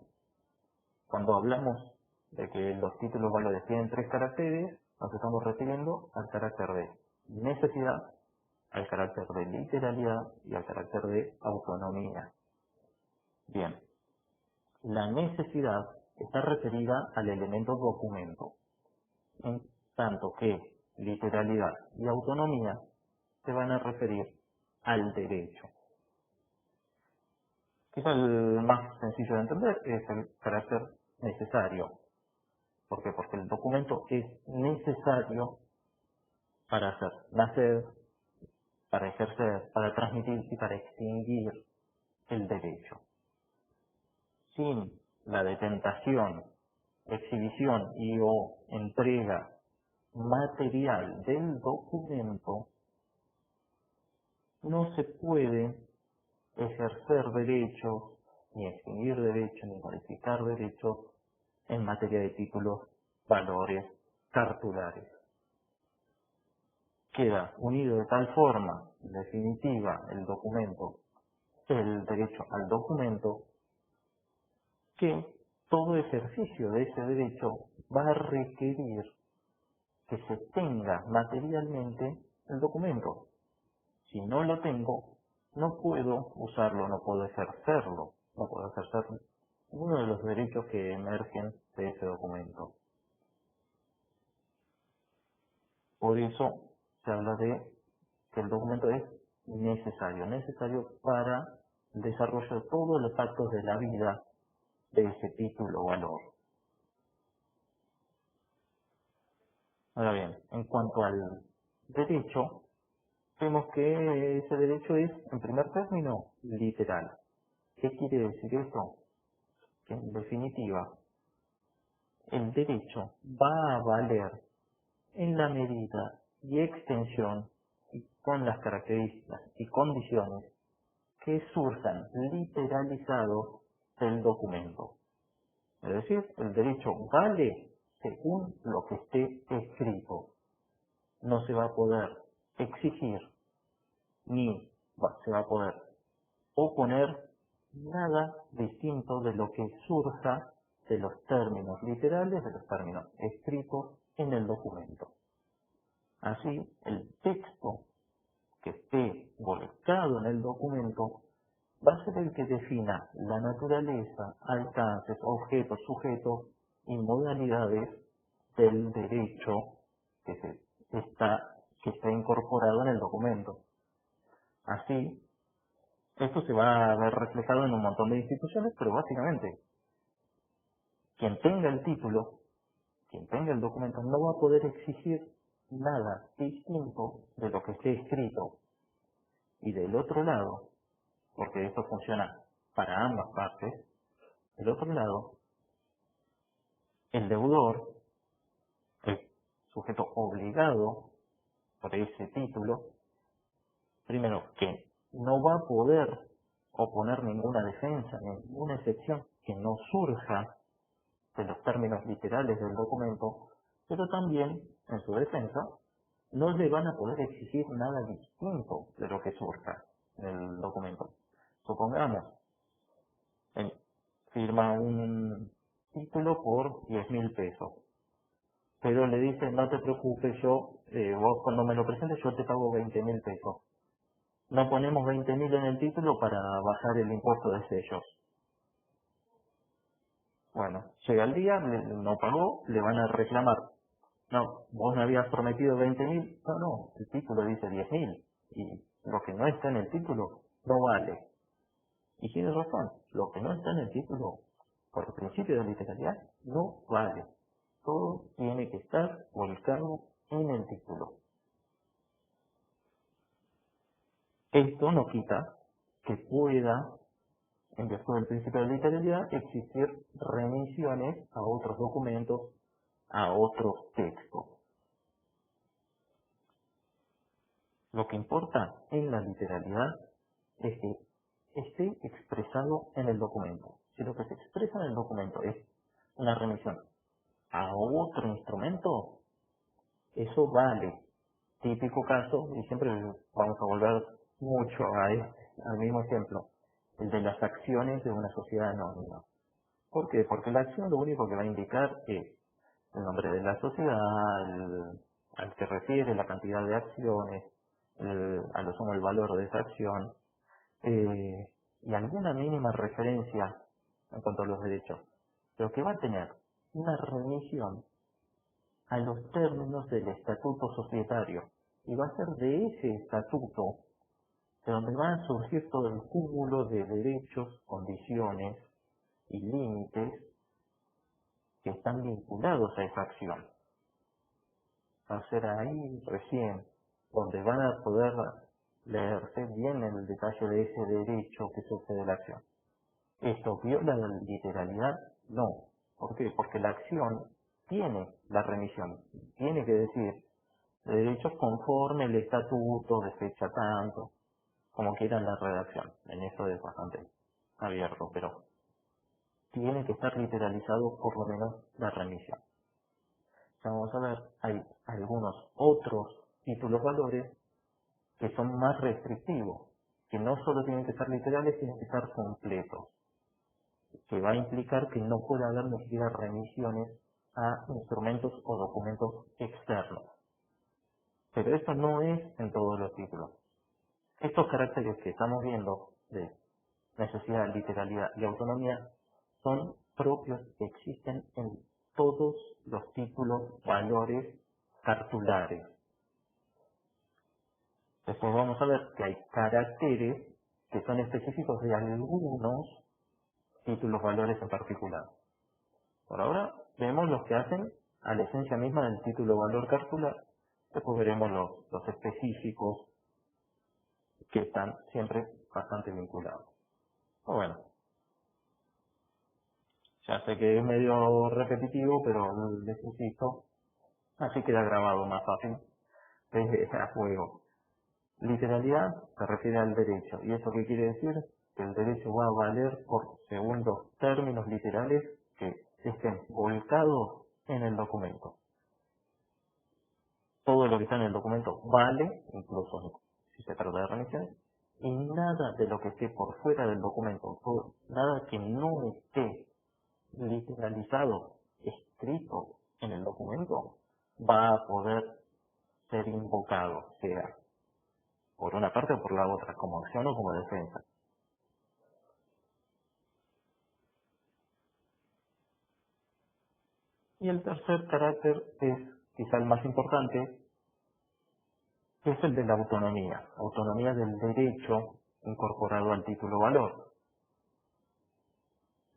Cuando hablamos de que los títulos valores tienen 3 caracteres, nos estamos refiriendo al carácter de necesidad, al carácter de literalidad y al carácter de autonomía. Bien, la necesidad está referida al elemento documento, en tanto que literalidad y autonomía se van a referir al derecho. Quizá el más sencillo de entender es el carácter necesario. ¿Por qué? Porque el documento es necesario para hacer nacer, para ejercer, para transmitir y para extinguir el derecho. Sin la detentación, exhibición y o entrega material del documento, no se puede ejercer derechos, ni extinguir derechos, ni modificar derechos en materia de títulos, valores, cartulares. Queda unido de tal forma, en definitiva, el derecho al documento, que todo ejercicio de ese derecho va a requerir que se tenga materialmente el documento. Si no lo tengo, no puedo usarlo, no puedo ejercerlo, no puedo ejercer uno de los derechos que emergen de ese documento. Por eso se habla de que el documento es necesario para el desarrollo de todos los actos de la vida de ese título o valor. Ahora bien, en cuanto al derecho, vemos que ese derecho es, en primer término, literal. ¿Qué quiere decir esto? Que en definitiva, el derecho va a valer en la medida y extensión y con las características y condiciones que surjan literalizados del documento. Es decir, el derecho vale según lo que esté escrito. No se va a poder exigir ni se va a poder oponer nada distinto de lo que surja de los términos literales, de los términos escritos en el documento. Así, el texto que esté volcado en el documento va a ser el que defina la naturaleza, alcances, objetos, sujetos y modalidades del derecho que está incorporado en el documento. Así, esto se va a ver reflejado en un montón de instituciones, pero básicamente, quien tenga el título, quien tenga el documento, no va a poder exigir nada distinto de lo que esté escrito. Y del otro lado, porque esto funciona para ambas partes, del otro lado, el deudor, el sujeto obligado por ese título, primero que no va a poder oponer ninguna defensa, ninguna excepción que no surja de los términos literales del documento, pero también en su defensa no le van a poder exigir nada distinto de lo que surja en el documento. Supongamos, firma un título por 10.000 pesos, pero le dice, no te preocupes, vos cuando me lo presentes yo te pago 20.000 pesos. No ponemos 20.000 en el título para bajar el impuesto de sellos. Bueno, llega el día, no pagó, le van a reclamar. No, vos me habías prometido 20.000. No, el título dice 10.000. Y lo que no está en el título no vale. Y tiene razón, lo que no está en el título, por el principio de literalidad, no vale. Todo tiene que estar volcado en el título. Esto no quita que pueda, en virtud del principio de literalidad, existir remisiones a otros documentos, a otros textos. Lo que importa en la literalidad es que esté expresado en el documento. Si lo que se expresa en el documento es una remisión a otro instrumento, eso vale. Típico caso, y siempre vamos a volver mucho al mismo ejemplo, el de las acciones de una sociedad anónima. ¿Por qué? Porque la acción lo único que va a indicar es el nombre de la sociedad, al que refiere, la cantidad de acciones, a lo sumo el valor de esa acción, y alguna mínima referencia en cuanto a los derechos, pero que va a tener una remisión a los términos del estatuto societario, y va a ser de ese estatuto de donde van a surgir todo el cúmulo de derechos, condiciones y límites que están vinculados a esa acción. Va a ser ahí recién donde van a poder leerse bien el detalle de ese derecho que surge de la acción. ¿Esto viola la literalidad? No. ¿Por qué? Porque la acción tiene la remisión, tiene que decir derechos conforme el estatuto de fecha tanto, como quiera la redacción. En eso es bastante abierto, pero tiene que estar literalizado por lo menos la remisión. Ya vamos a ver, hay algunos otros títulos valores que son más restrictivos, que no solo tienen que ser literales, tienen que ser completos. que va a implicar que no puede haber ni siquiera remisiones a instrumentos o documentos externos. Pero esto no es en todos los títulos. Estos caracteres que estamos viendo de necesidad, literalidad y autonomía son propios que existen en todos los títulos valores cartulares. Después vamos a ver que hay caracteres que son específicos de algunos títulos valores en particular. Por ahora vemos los que hacen a la esencia misma del título valor cartular. Después veremos los específicos que están siempre bastante vinculados. Bueno, ya sé que es medio repetitivo, pero les insisto, así queda grabado más fácil a juego. Literalidad se refiere al derecho. ¿Y eso qué quiere decir? Que el derecho va a valer según los términos literales que estén volcados en el documento. Todo lo que está en el documento vale, incluso si se trata de remisiones, y nada de lo que esté por fuera del documento, nada que no esté literalizado, escrito en el documento, va a poder ser invocado, sea por una parte o por la otra, como acción o como defensa. Y el tercer carácter es quizá el más importante, que es el de la autonomía del derecho incorporado al título valor.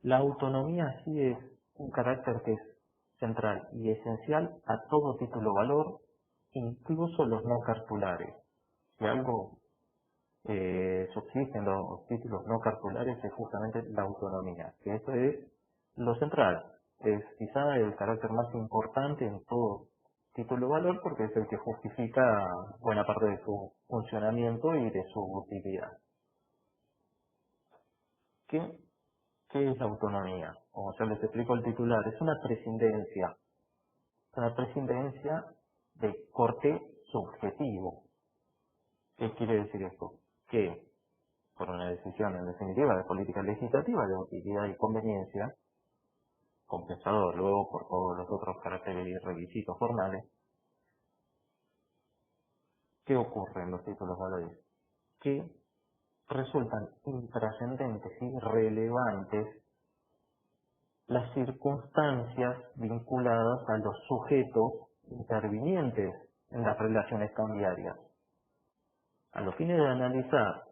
La autonomía sí es un carácter que es central y esencial a todo título valor, incluso los no cartulares. Si algo subsiste en los títulos no cartulares es justamente la autonomía, que eso es lo central. Es quizá el carácter más importante en todo título valor porque es el que justifica buena parte de su funcionamiento y de su utilidad. ¿Qué es la autonomía? Como ya les explico el titular, es una prescindencia. Es una prescindencia de corte subjetivo. ¿Qué quiere decir esto? Que por una decisión en definitiva de política legislativa de utilidad y conveniencia, compensado luego por todos los otros caracteres y requisitos formales, ¿qué ocurre en los títulos valores? Que resultan intrascendentes y relevantes las circunstancias vinculadas a los sujetos intervinientes en las relaciones cambiarias. A los fines de analizar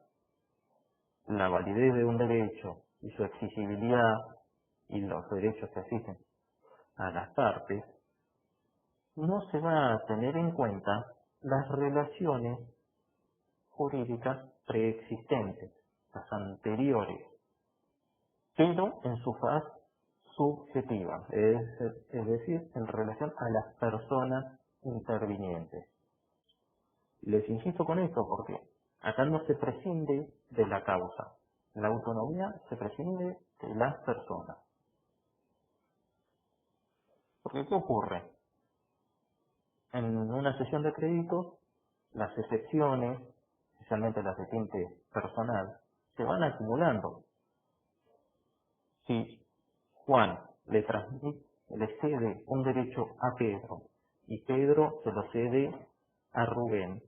la validez de un derecho y su exigibilidad y los derechos que asisten a las partes, no se va a tener en cuenta las relaciones jurídicas preexistentes, las anteriores, pero en su faz subjetiva, es decir, en relación a las personas intervinientes. Les insisto con esto porque acá no se prescinde de la causa, la autonomía se prescinde de las personas. Porque ¿qué ocurre? En una sesión de créditos, las excepciones, especialmente las de tinte personal, se van acumulando. Si Juan le cede un derecho a Pedro y Pedro se lo cede a Rubén,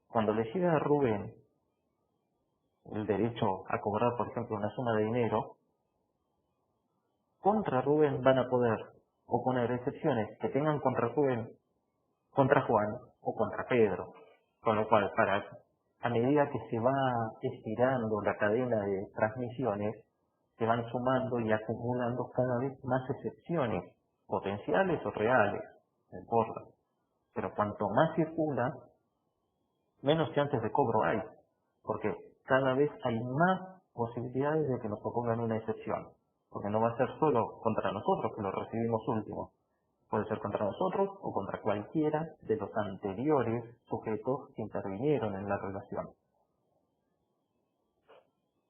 cuando le llega a Rubén el derecho a cobrar, por ejemplo, una suma de dinero, contra Rubén van a poder oponer excepciones que tengan contra Rubén, contra Juan o contra Pedro. Con lo cual, a medida que se va estirando la cadena de transmisiones, se van sumando y acumulando cada vez más excepciones, potenciales o reales, no importa. Pero cuanto más circula, menos chances de cobro hay, porque cada vez hay más posibilidades de que nos opongan una excepción, porque no va a ser solo contra nosotros que lo recibimos último, puede ser contra nosotros o contra cualquiera de los anteriores sujetos que intervinieron en la relación.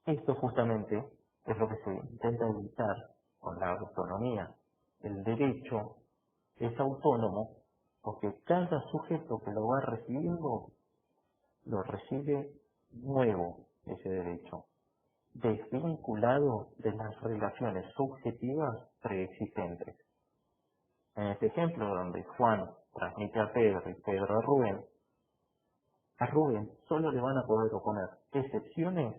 Esto justamente es lo que se intenta evitar con la autonomía. El derecho es autónomo porque cada sujeto que lo va recibiendo lo recibe nuevo ese derecho. desvinculado de las relaciones subjetivas preexistentes. En este ejemplo, donde Juan transmite a Pedro y Pedro a Rubén solo le van a poder oponer excepciones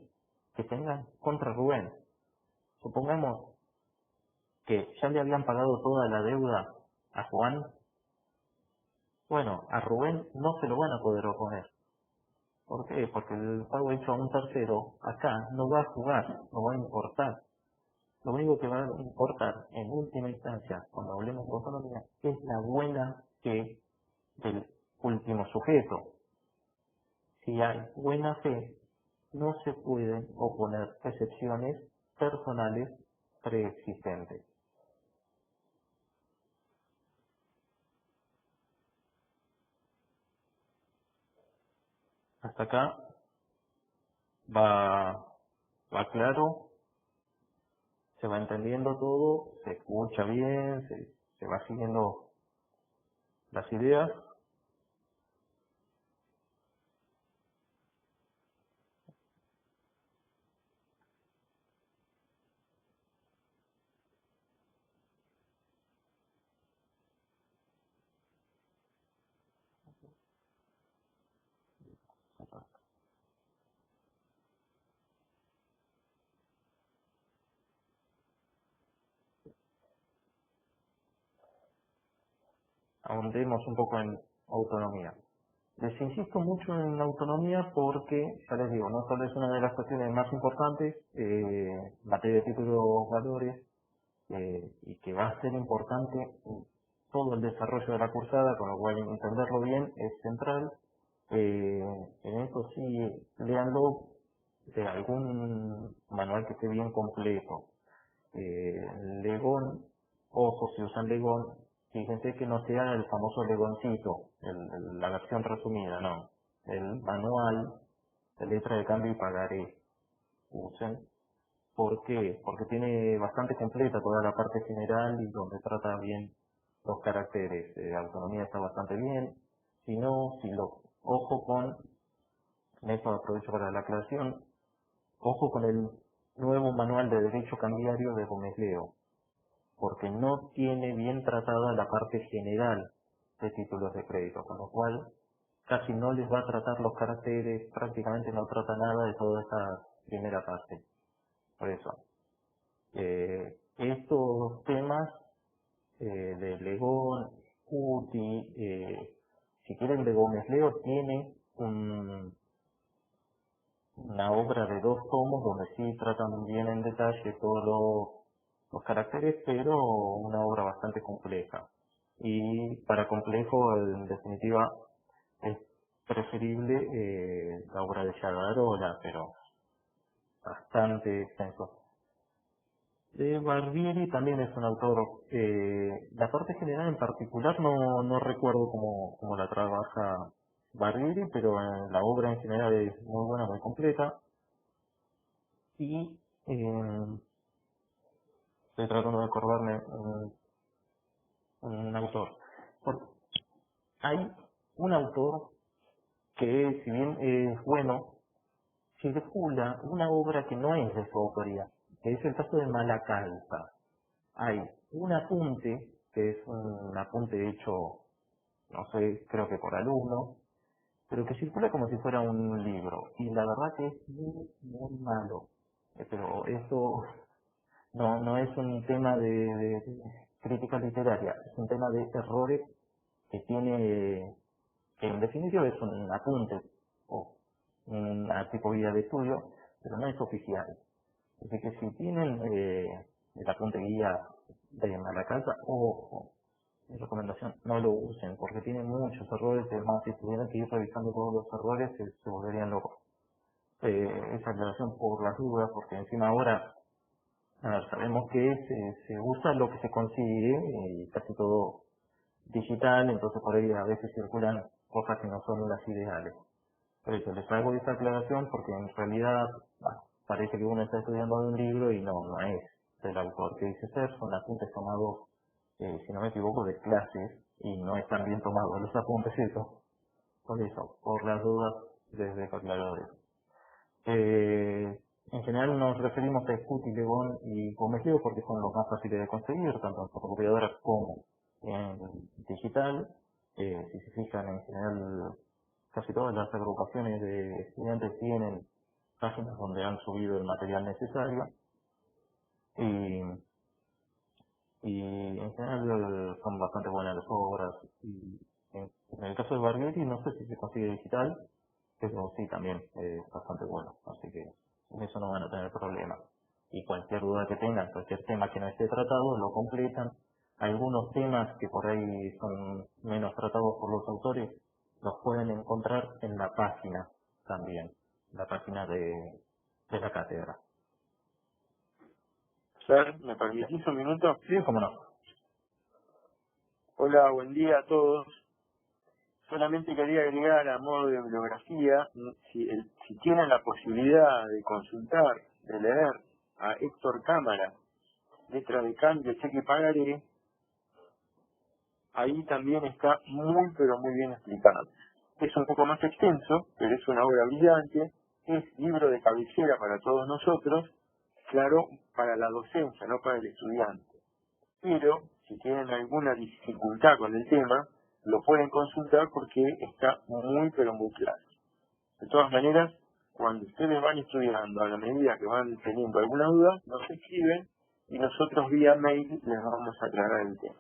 que tengan contra Rubén. Supongamos que ya le habían pagado toda la deuda a Juan. Bueno, a Rubén no se lo van a poder oponer. ¿Por qué? Porque el pago hecho a un tercero acá no va a jugar, no va a importar. Lo único que va a importar en última instancia, cuando hablemos de autonomía, es la buena fe del último sujeto. Si hay buena fe, no se pueden oponer excepciones personales preexistentes. Hasta acá va, va claro, se va entendiendo todo, se escucha bien, se va siguiendo las ideas. Ahondemos un poco en autonomía. Les insisto mucho en la autonomía porque, ya les digo, no solo es una de las cuestiones más importantes, materia de títulos valores, y que va a ser importante en todo el desarrollo de la cursada, con lo cual entenderlo bien es central. En eso sí, léanlo de algún manual que esté bien completo. Legón, ojo, si usan Legón, fíjense que no sea el famoso Legoncito, la versión resumida, no. El manual de letra de cambio y pagaré. Usen. ¿Por qué? Porque tiene bastante completa toda la parte general y donde trata bien los caracteres. Autonomía está bastante bien. Si no, ojo con, en esto aprovecho para la aclaración, ojo con el nuevo manual de derecho cambiario de Gómez Leo, porque no tiene bien tratada la parte general de títulos de crédito, con lo cual casi no les va a tratar los caracteres, prácticamente no trata nada de toda esta primera parte. Por eso, estos temas de Legón, UTI, si quieren de Gómez Leo, tiene una obra de 2 tomos donde sí tratan bien en detalle todos los caracteres, pero una obra bastante compleja. Y para complejo, en definitiva, es preferible la obra de Yagarola, pero bastante extenso. Barbieri también es un autor. La parte general en particular no recuerdo cómo la trabaja Barbieri, pero la obra en general es muy buena, muy completa. Y estoy tratando de acordarme un autor. Hay un autor que, si bien es bueno, circula una obra que no es de su autoría, que es el caso de Malacalpa. Hay un apunte, que es un apunte hecho, no sé, creo que por alumno, pero que circula como si fuera un libro. Y la verdad que es muy, muy malo. Pero eso no es un tema de crítica literaria, es un tema de errores que tiene, que en definitiva es un apunte o una tipo guía de estudio, pero no es oficial. Así que si tienen el apunte guía de Malacalpa, ojo, mi recomendación, no lo usen, porque tiene muchos errores, además si tuvieran que ir revisando todos los errores, se volverían locos. Esa aclaración por las dudas, porque encima ahora sabemos que se usa lo que se consigue, y casi todo digital, entonces por ahí a veces circulan cosas que no son las ideales. Por eso les traigo esta aclaración porque en realidad parece que uno está estudiando de un libro y no es del autor que dice ser, son apuntes tomados, si no me equivoco, de clases y no están bien tomados los apuntes eso. Por eso, por las dudas, desde aclarar eso. En general nos referimos a Scut, Ilegon y Gómez Leo porque son los más fáciles de conseguir, tanto en fotocopiadoras como en digital. Si se fijan, en general casi todas las agrupaciones de estudiantes tienen páginas donde han subido el material necesario y, y en general son bastante buenas las obras. Y en el caso de Barghetti no sé si se consigue digital, pero sí también es bastante bueno, así que en eso no van a tener problema. Y cualquier duda que tengan, cualquier tema que no esté tratado, lo completan. Algunos temas que por ahí son menos tratados por los autores, los pueden encontrar en la página también, la página de la cátedra.
Fer, ¿me permitís un minuto?
Sí, cómo no.
Hola, buen día a todos. Solamente quería agregar a modo de bibliografía, si tienen la posibilidad de consultar, de leer a Héctor Cámara, Letra de Cambio, Cheque y Pagaré, ahí también está muy pero muy bien explicado. Es un poco más extenso, pero es una obra brillante, es libro de cabecera para todos nosotros, claro, para la docencia, no para el estudiante. Pero, si tienen alguna dificultad con el tema, lo pueden consultar porque está muy pero muy claro. De todas maneras, cuando ustedes van estudiando, a la medida que van teniendo alguna duda, nos escriben y nosotros vía mail les vamos a aclarar el tema.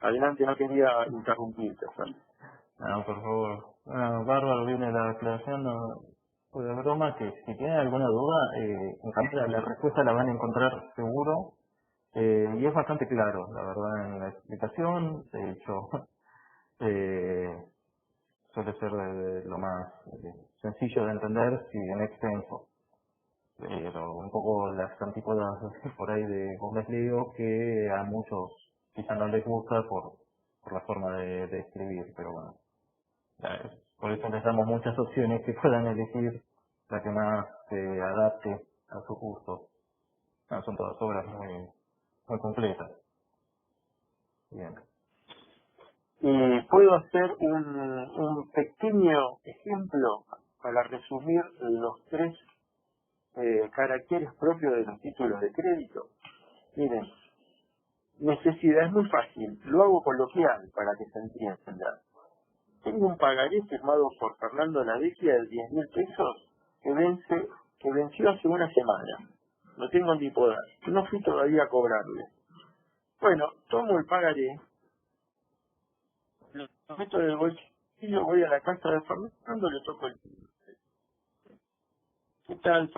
Adelante, no quería interrumpirte, Juan.
No, por favor. Bueno, bárbaro, viene la aclaración, no, de broma, que si tienen alguna duda, la respuesta la van a encontrar seguro. Y es bastante claro, la verdad, en la explicación. De hecho, suele ser de lo más sencillo de entender, si bien extenso. Pero un poco las antípodas por ahí de Gómez Leo, que a muchos quizá no les gusta por la forma de escribir, pero bueno. Por eso les damos muchas opciones que puedan elegir la que más se adapte a su gusto. No, son todas obras muy completas. Bien.
Puedo hacer un pequeño ejemplo para resumir los tres caracteres propios de los títulos de crédito. Miren, necesidad es muy fácil, lo hago coloquial para que se entienda. Tengo un pagaré firmado por Fernando Lavecchia de 10.000 pesos que venció hace una semana. No tengo ni poder, no fui todavía a cobrarle. Bueno, tomo el pagaré, lo meto del bolsillo, voy a la casa de Fernando, le toco el... ¿Qué tal,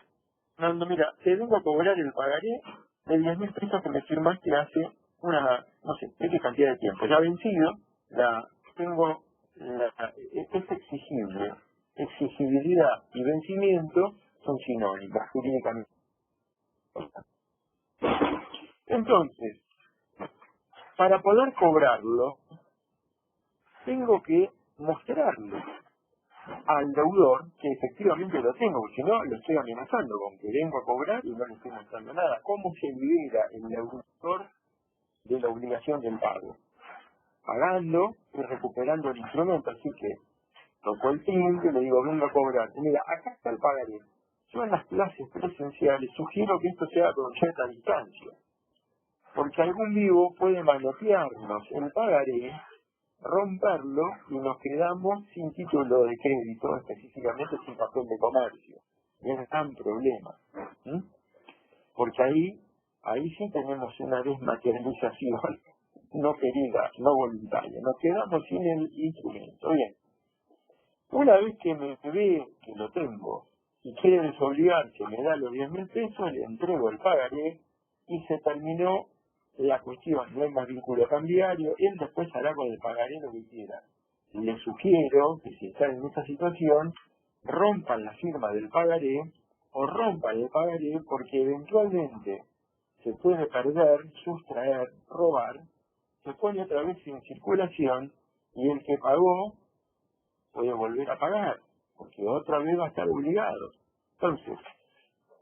Fernando? Mira, te vengo a cobrar el pagaré de 10.000 pesos que me firmaste hace una, no sé, X cantidad de tiempo. Ya vencido, es exigible. Exigibilidad y vencimiento son sinónimos jurídicamente. Entonces, para poder cobrarlo, tengo que mostrarle al deudor que efectivamente lo tengo, porque si no lo estoy amenazando con que vengo a cobrar y no le estoy mostrando nada. ¿Cómo se libera el deudor de la obligación del pago? Pagando y recuperando el instrumento. Así que tocó el timbre y le digo, vengo a cobrar. Y mira, acá está el pagaré. Yo en las clases presenciales sugiero que esto sea con cierta distancia, porque algún vivo puede manotearnos el pagaré, romperlo y nos quedamos sin título de crédito, específicamente sin papel de comercio. Y es un gran problema. Porque ahí sí tenemos una desmaterialización no querida, no voluntaria. Nos quedamos sin el instrumento. Bien. Una vez que me ve que lo tengo y quiere desobligarse, me da los 10.000 pesos, le entrego el pagaré y se terminó la cuestión. No hay más vínculo cambiario, él después hará con el pagaré lo que quiera. Le sugiero que si están en esa situación, rompan la firma del pagaré o rompan el pagaré porque eventualmente se puede perder, sustraer, robar, se pone otra vez en circulación y el que pagó puede volver a pagar, porque otra vez va a estar obligado. Entonces,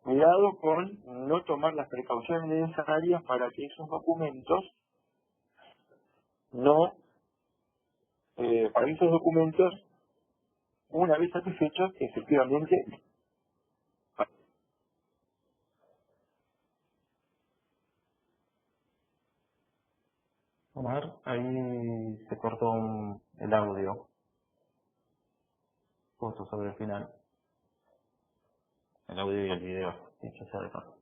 cuidado con no tomar las precauciones necesarias para que esos documentos una vez satisfechos, efectivamente
Omar, ahí se cortó el audio, justo sobre el final. El audio y el video, dicho sea de paso.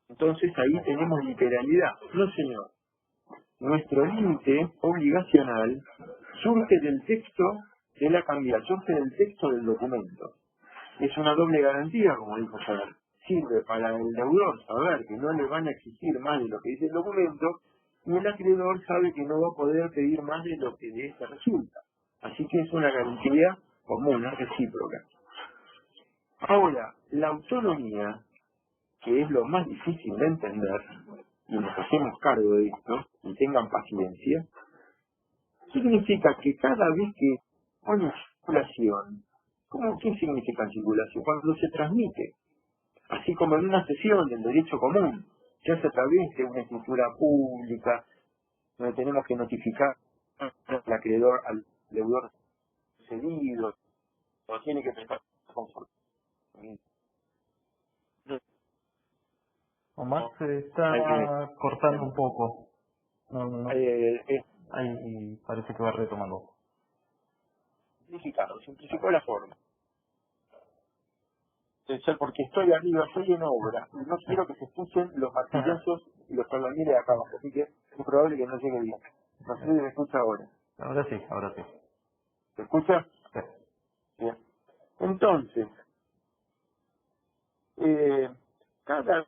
Entonces ahí tenemos literalidad. No, señor. Nuestro límite obligacional surge del texto de la cambiar, surge del texto del documento. Es una doble garantía, como dijo Saber. Sirve para el deudor saber que no le van a exigir más de lo que dice el documento, y el acreedor sabe que no va a poder pedir más de lo que de este resulta. Así que es una garantía común, recíproca. Ahora, la autonomía, que es lo más difícil de entender, y nos hacemos cargo de esto, y tengan paciencia, significa que cada vez que pone circulación, ¿qué significa circulación? Cuando se transmite, así como en una sesión del derecho común, se hace a través de una escritura pública, donde tenemos que notificar al acreedor, al deudor cedido, o tiene que prestar conformidad.
Omar se está cortando un poco. No, ahí parece que va retomando.
Simplificó la forma. Porque estoy arriba, estoy en obra, y no quiero que se escuchen los martillazos y los albañiles de acá abajo, así que es probable que no llegue bien. No sé si me escucha ahora.
Ahora sí, ahora sí.
¿Se escucha?
Sí.
Bien. Entonces, cada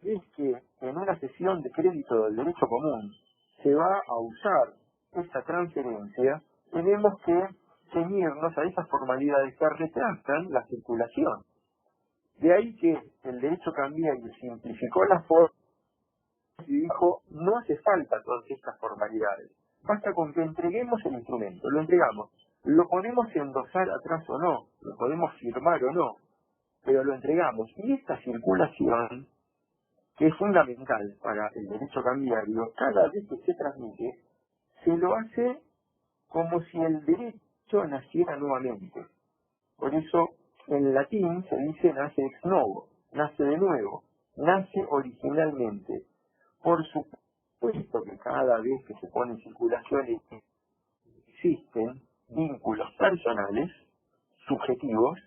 vez que en una sesión de crédito del derecho común se va a usar esta transferencia, tenemos que ceñirnos a esas formalidades que retrasan la circulación. De ahí que el derecho cambiario simplificó la forma y dijo, no hace falta todas estas formalidades. Basta con que entreguemos el instrumento, lo entregamos. Lo podemos endosar atrás o no, lo podemos firmar o no, pero lo entregamos. Y esta circulación, que es fundamental para el derecho cambiario, cada vez que se transmite, se lo hace como si el derecho naciera nuevamente. Por eso, en latín se dice nace ex novo, nace de nuevo, nace originalmente. Por supuesto que cada vez que se pone en circulación existen vínculos personales, subjetivos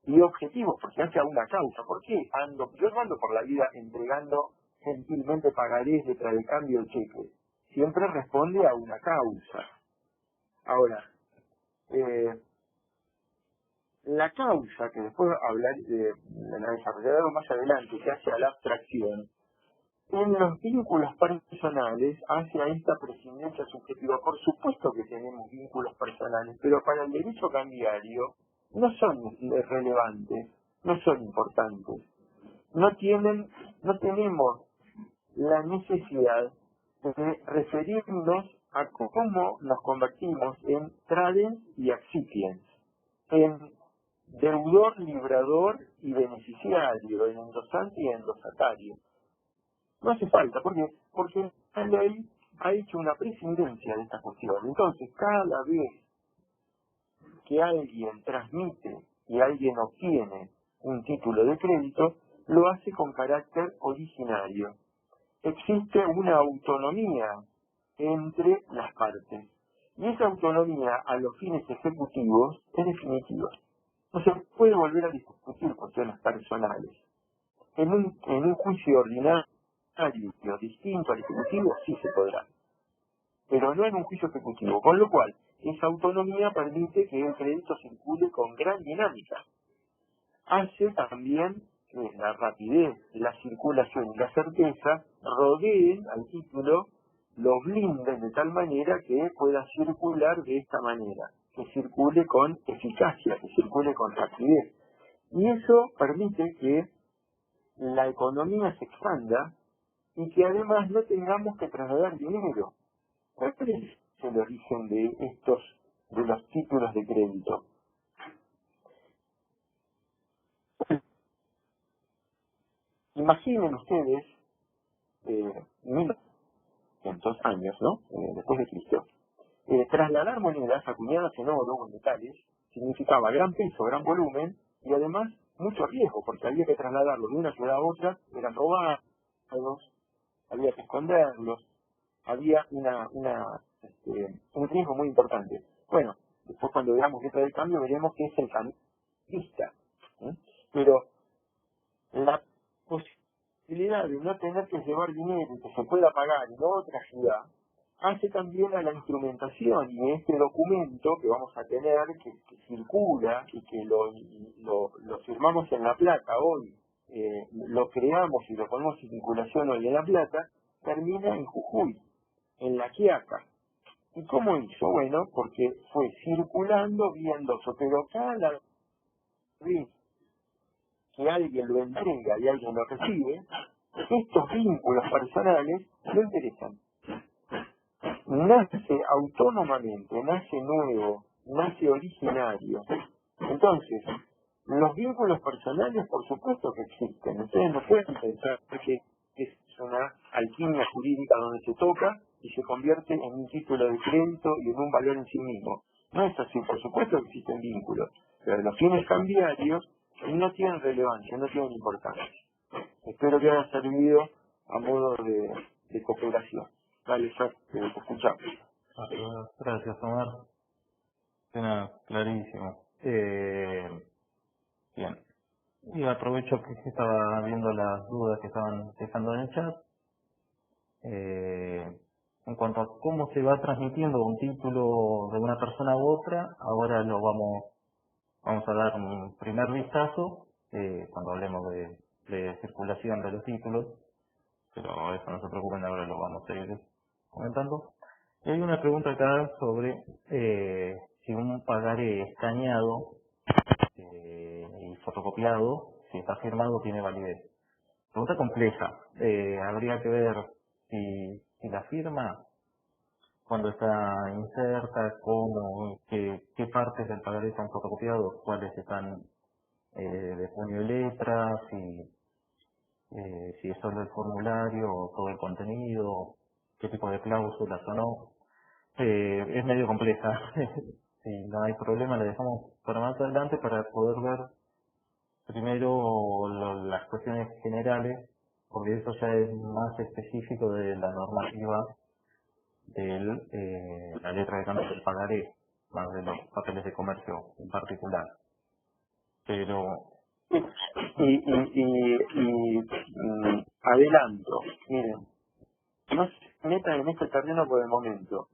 y objetivos, porque hace a una causa. ¿Por qué? Yo no ando por la vida entregando gentilmente pagarés, letra de cambio, cheque. Siempre responde a una causa. Ahora, la causa, que después la desarrollaremos más adelante, que hace a la abstracción, en los vínculos personales hace a esta prescindencia subjetiva. Por supuesto que tenemos vínculos personales, pero para el derecho cambiario no son relevantes, no son importantes. No tenemos la necesidad de referirnos a cómo nos convertimos en tradens y accipiens, en deudor, librador y beneficiario, en endosante y endosatario. No hace falta, porque la ley ha hecho una prescindencia de esta cuestión. Entonces, cada vez que alguien transmite y alguien obtiene un título de crédito, lo hace con carácter originario. Existe una autonomía entre las partes. Y esa autonomía a los fines ejecutivos es definitiva. No se puede volver a discutir cuestiones personales. En un juicio ordinario distinto al ejecutivo sí se podrá, pero no en un juicio ejecutivo, con lo cual esa autonomía permite que el crédito circule con gran dinámica. Hace también que la rapidez, la circulación y la certeza rodeen al título, lo blinden de tal manera que pueda circular de esta manera, que circule con eficacia, que circule con rapidez. Y eso permite que la economía se expanda y que además no tengamos que trasladar dinero. ¿Cuál es el origen de los títulos de crédito? Imaginen ustedes, 1900, años, ¿no? Después de Cristo. Trasladar monedas acuñadas en oro o en metales significaba gran peso, gran volumen y además mucho riesgo, porque había que trasladarlos de una ciudad a otra, eran robados, había que esconderlos, había un riesgo muy importante. Bueno, después cuando veamos letra del cambio veremos que es el cambista, ¿sí? Pero la posibilidad de no tener que llevar dinero y que se pueda pagar en otra ciudad hace también a la instrumentación y este documento que vamos a tener, que circula y que lo firmamos en La Plata hoy, lo creamos y lo ponemos en circulación hoy en La Plata, termina en Jujuy, en La Quiaca. ¿Y cómo hizo? Bueno, porque fue circulando, viéndose, pero cada vez que alguien lo entrega y alguien lo recibe, estos vínculos personales lo interesan. Nace autónomamente, nace nuevo, nace originario. Entonces, los vínculos personales, por supuesto que existen. Ustedes no pueden pensar que es una alquimia jurídica donde se toca y se convierte en un título de crédito y en un valor en sí mismo. No es así, por supuesto que existen vínculos, pero los fines cambiarios no tienen relevancia, no tienen importancia. Espero que haya servido a modo de cooperación. Vale, ya te escuchamos.
Gracias, Omar. Suena clarísimo. Bien. Y aprovecho que estaba viendo las dudas que estaban dejando en el chat. En cuanto a cómo se va transmitiendo un título de una persona u otra, ahora lo vamos a dar un primer vistazo cuando hablemos de circulación de los títulos, pero eso no se preocupen, ahora lo vamos a ir comentando. Y hay una pregunta acá sobre si un pagaré escaneado y fotocopiado, si está firmado, tiene validez. Pregunta compleja. Habría que ver si la firma, cuando está inserta, qué partes del pagaré están fotocopiados, cuáles están de puño y letra, si es solo el formulario o todo el contenido, qué tipo de cláusulas o no. Es medio compleja. Si no hay problema, la dejamos para más adelante para poder ver primero las cuestiones generales, porque eso ya es más específico de la normativa de la letra de cambio del pagaré, más de los papeles de comercio en particular. Pero
Adelanto, miren, no se metan en este terreno por el momento.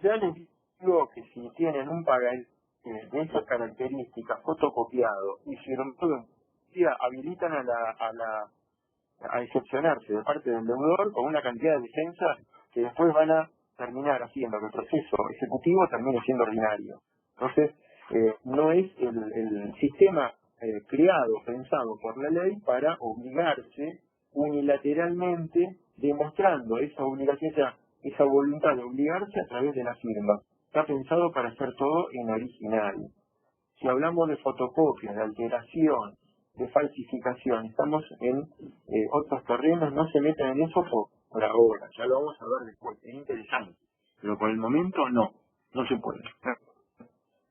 Ya les digo que si tienen un pagaré de esas características fotocopiado y firmado, habilitan a excepcionarse de parte del deudor con una cantidad de licencias que después van a terminar haciendo que el proceso ejecutivo termine siendo ordinario. Entonces, no es el sistema creado, pensado por la ley para obligarse unilateralmente, demostrando esa obligación, esa voluntad de obligarse a través de la firma. Está pensado para hacer todo en original. Si hablamos de fotocopia, de alteración, de falsificación, estamos en otros terrenos, no se metan en eso por ahora, ya lo vamos a ver después, es interesante, pero por el momento no se puede.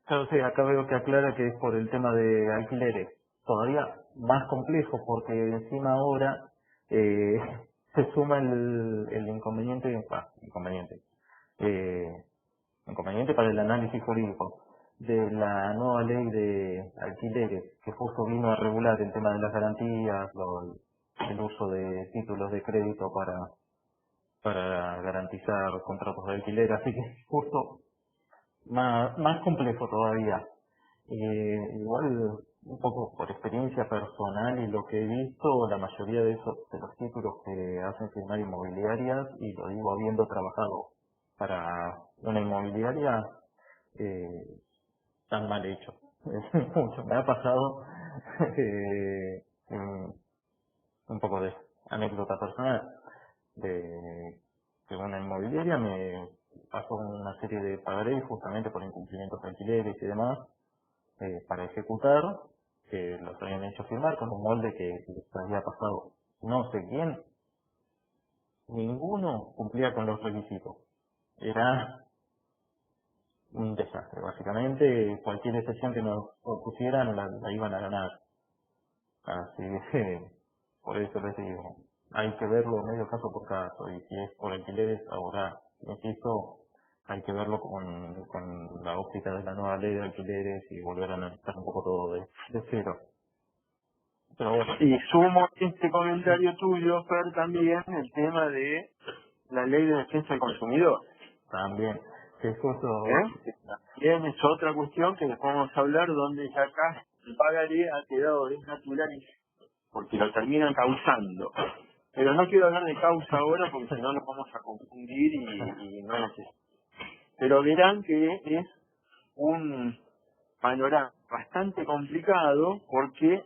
Claro, sí, acá veo que aclara que es por el tema de alquileres. Todavía más complejo porque encima ahora se suma el inconveniente para el análisis jurídico de la nueva ley de alquileres, que justo vino a regular el tema de las garantías, el uso de títulos de crédito para garantizar contratos de alquiler, así que justo más complejo todavía. Igual, un poco por experiencia personal y lo que he visto, la mayoría de los títulos que hacen firmar inmobiliarias, y lo digo habiendo trabajado para una inmobiliaria, están mal hechos. Mucho. Me ha pasado un poco de anécdota personal de que una inmobiliaria me pasó una serie de pagarés justamente por incumplimientos de alquileres y demás para ejecutar, que los habían hecho firmar con un molde que les había pasado no sé quién, ninguno cumplía con los requisitos. Era un desastre, básicamente. Cualquier excepción que nos opusieran la iban a ganar. Así que, por eso les digo, hay que verlo medio caso por caso, y si es por alquileres, ahora, insisto, hay que verlo con la óptica de la nueva ley de alquileres y volver a analizar un poco todo de cero. Pero bueno,
Y sumo este comentario tuyo, Fer, también el tema de la ley de defensa del consumidor.
también, que eso,
Que también es otra cuestión que después vamos a hablar, donde ya acá el pagaré ha quedado desnaturalizado, porque lo terminan causando. Pero no quiero hablar de causa ahora, porque si no nos vamos a confundir y no es eso. Pero verán que es un panorama bastante complicado, porque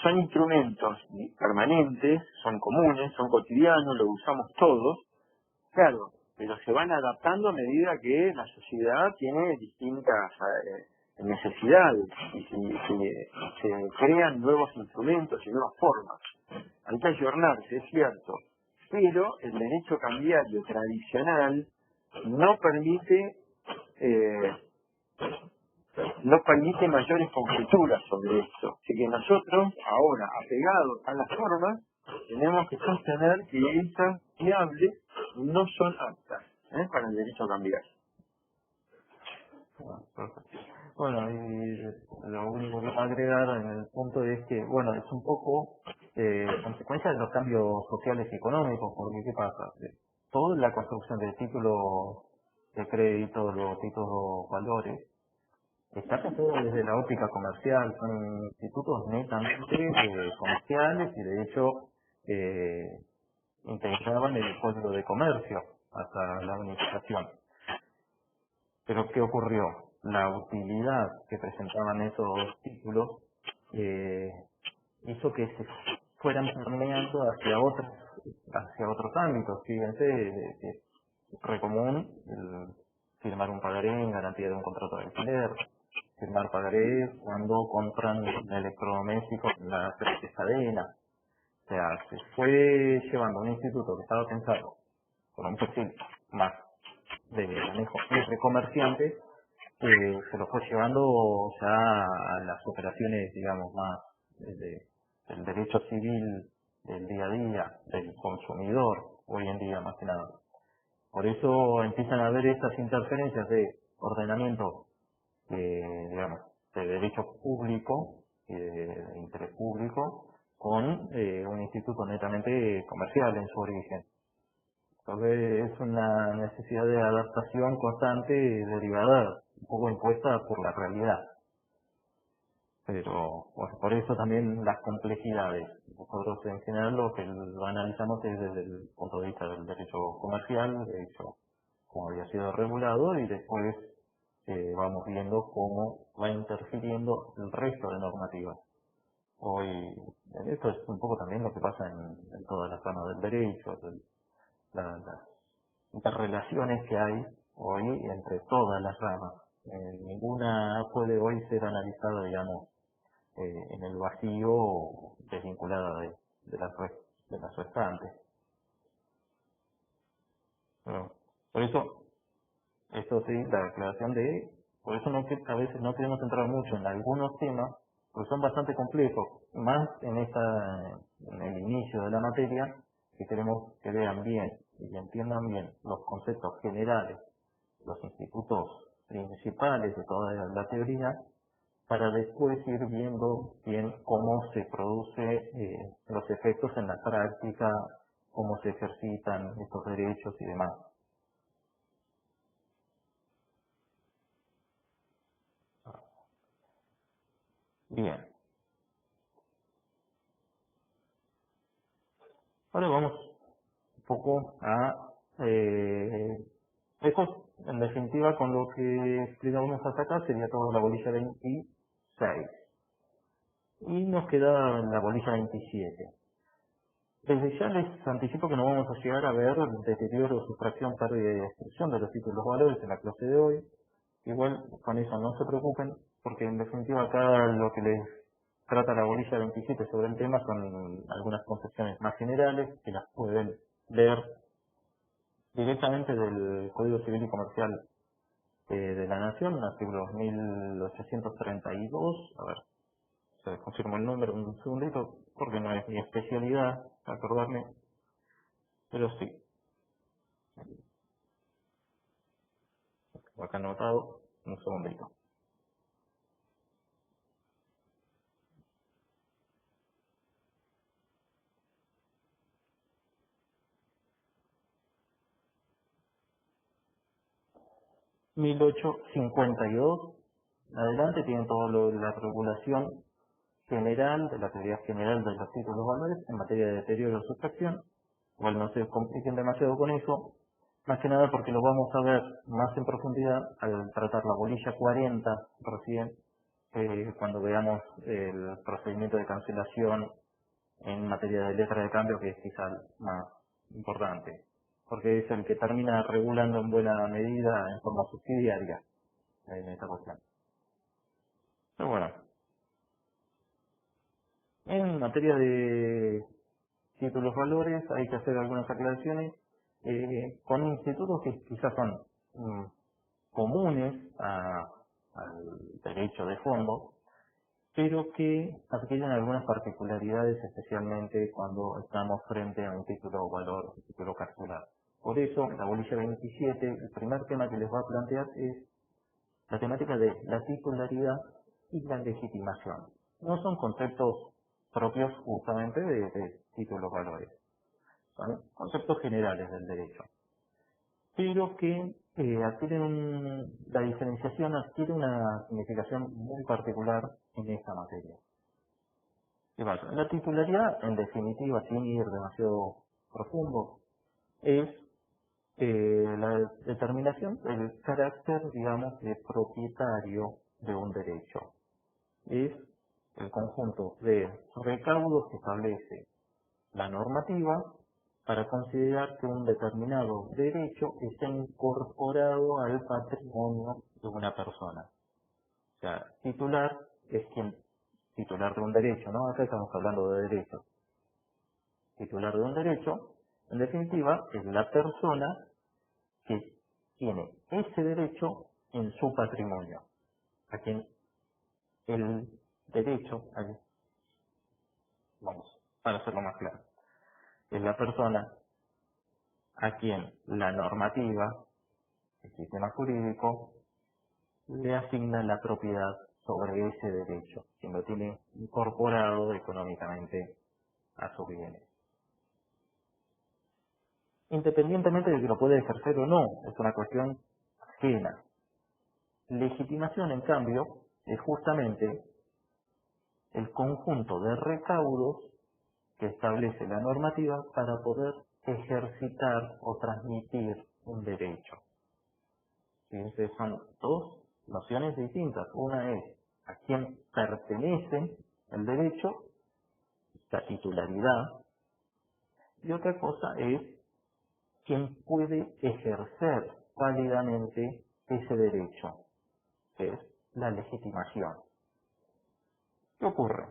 son instrumentos permanentes, son comunes, son cotidianos, los usamos todos, claro, pero se van adaptando a medida que la sociedad tiene distintas necesidades y se crean nuevos instrumentos y nuevas formas. Hay que ayornarse, es cierto, pero el derecho cambiario tradicional no permite mayores conjeturas sobre esto. Así que nosotros, ahora, apegados a las formas, tenemos que sostener que estas viables no son aptas para el derecho a cambiar.
perfecto. Bueno, y lo único que agregar en el punto es que, bueno, es un poco consecuencia de los cambios sociales y económicos, porque ¿qué pasa? Toda la construcción de títulos de crédito, los títulos valores, está pensado desde la óptica comercial, son institutos netamente comerciales y de hecho integraban el código de comercio hasta la unificación. Pero ¿qué ocurrió? La utilidad que presentaban esos títulos hizo que se fueran permeando hacia otros ámbitos. Fíjense que es re común firmar un pagaré en garantía de un contrato de alquiler, firmar pagarés cuando compran un electrodoméstico en la cadena. O sea, se fue llevando un instituto que estaba pensado con un perfil más de manejo entre comerciantes, se lo fue llevando ya a las operaciones, digamos, más del derecho civil del día a día, del consumidor, hoy en día más que nada. Por eso empiezan a haber estas interferencias de ordenamiento, digamos, de derecho público y de interés público con un instituto netamente comercial en su origen. Entonces es una necesidad de adaptación constante derivada, un poco impuesta por la realidad. Pero bueno, por eso también las complejidades. Nosotros en general lo que lo analizamos es desde el punto de vista del derecho comercial, de hecho, como había sido regulado, y después vamos viendo cómo va interfiriendo el resto de normativas. Hoy, esto es un poco también lo que pasa en todas las ramas del derecho, las interrelaciones que hay hoy entre todas las ramas. Ninguna puede hoy ser analizada, digamos, en el vacío o desvinculada de las restantes. Pero, por eso, esto sí, la aclaración por eso a veces no queremos entrar mucho en algunos temas, porque son bastante complejos, más en el inicio de la materia, que queremos que vean bien y que entiendan bien los conceptos generales, los institutos principales de toda la teoría, para después ir viendo bien cómo se produce los efectos en la práctica, cómo se ejercitan estos derechos y demás. Bien. Ahora vamos un poco a eso, en definitiva, con lo que explicamos hasta acá, sería toda la bolilla 26. Y nos queda la bolilla 27. Desde ya les anticipo que no vamos a llegar a ver deterioro, sustracción, pérdida y destrucción de los títulos valores en la clase de hoy. Igual con eso no se preocupen, porque en definitiva acá lo que les trata la bolilla 27 sobre el tema son algunas concepciones más generales que las pueden ver directamente del Código Civil y Comercial de la Nación, artículo 1832. A ver, se confirmo el número un segundito, porque no es mi especialidad acordarme, pero sí, lo acá anotado, un segundito. (1852) adelante tienen todo lo de la regulación general, de la teoría general de los títulos valores en materia de deterioro o sustracción. Igual no se compliquen demasiado con eso, más que nada porque lo vamos a ver más en profundidad al tratar la bolilla 40 recién, cuando veamos el procedimiento de cancelación en materia de letra de cambio, que es quizá más importante, porque es el que termina regulando en buena medida en forma subsidiaria en esta cuestión. Pero bueno, en materia de títulos valores hay que hacer algunas aclaraciones con institutos que quizás son comunes al derecho de fondo, pero que adquieren algunas particularidades, especialmente cuando estamos frente a un título valor, un título carcelar. Por eso, la bolilla 27, el primer tema que les voy a plantear es la temática de la titularidad y la legitimación. No son conceptos propios justamente de títulos valores, son conceptos generales del derecho, pero que la diferenciación adquiere una significación muy particular en esta materia. ¿Qué pasa? La titularidad, en definitiva, sin ir demasiado profundo, es la determinación del carácter, digamos, de propietario de un derecho. Es el conjunto de recaudos que establece la normativa para considerar que un determinado derecho está incorporado al patrimonio de una persona. O sea, titular es titular de un derecho, ¿no? Acá estamos hablando de derechos. Titular de un derecho, en definitiva, es la persona que tiene ese derecho en su patrimonio, a quien el derecho, vamos, para hacerlo más claro, es la persona a quien la normativa, el sistema jurídico, le asigna la propiedad sobre ese derecho, quien lo tiene incorporado económicamente a sus bienes. Independientemente de que lo puede ejercer o no, es una cuestión ajena. Legitimación, en cambio, es justamente el conjunto de recaudos que establece la normativa para poder ejercitar o transmitir un derecho. Fíjense, son dos nociones distintas. Una es a quién pertenece el derecho, la titularidad, y otra cosa es quién puede ejercer válidamente ese derecho, que es la legitimación. ¿Qué ocurre?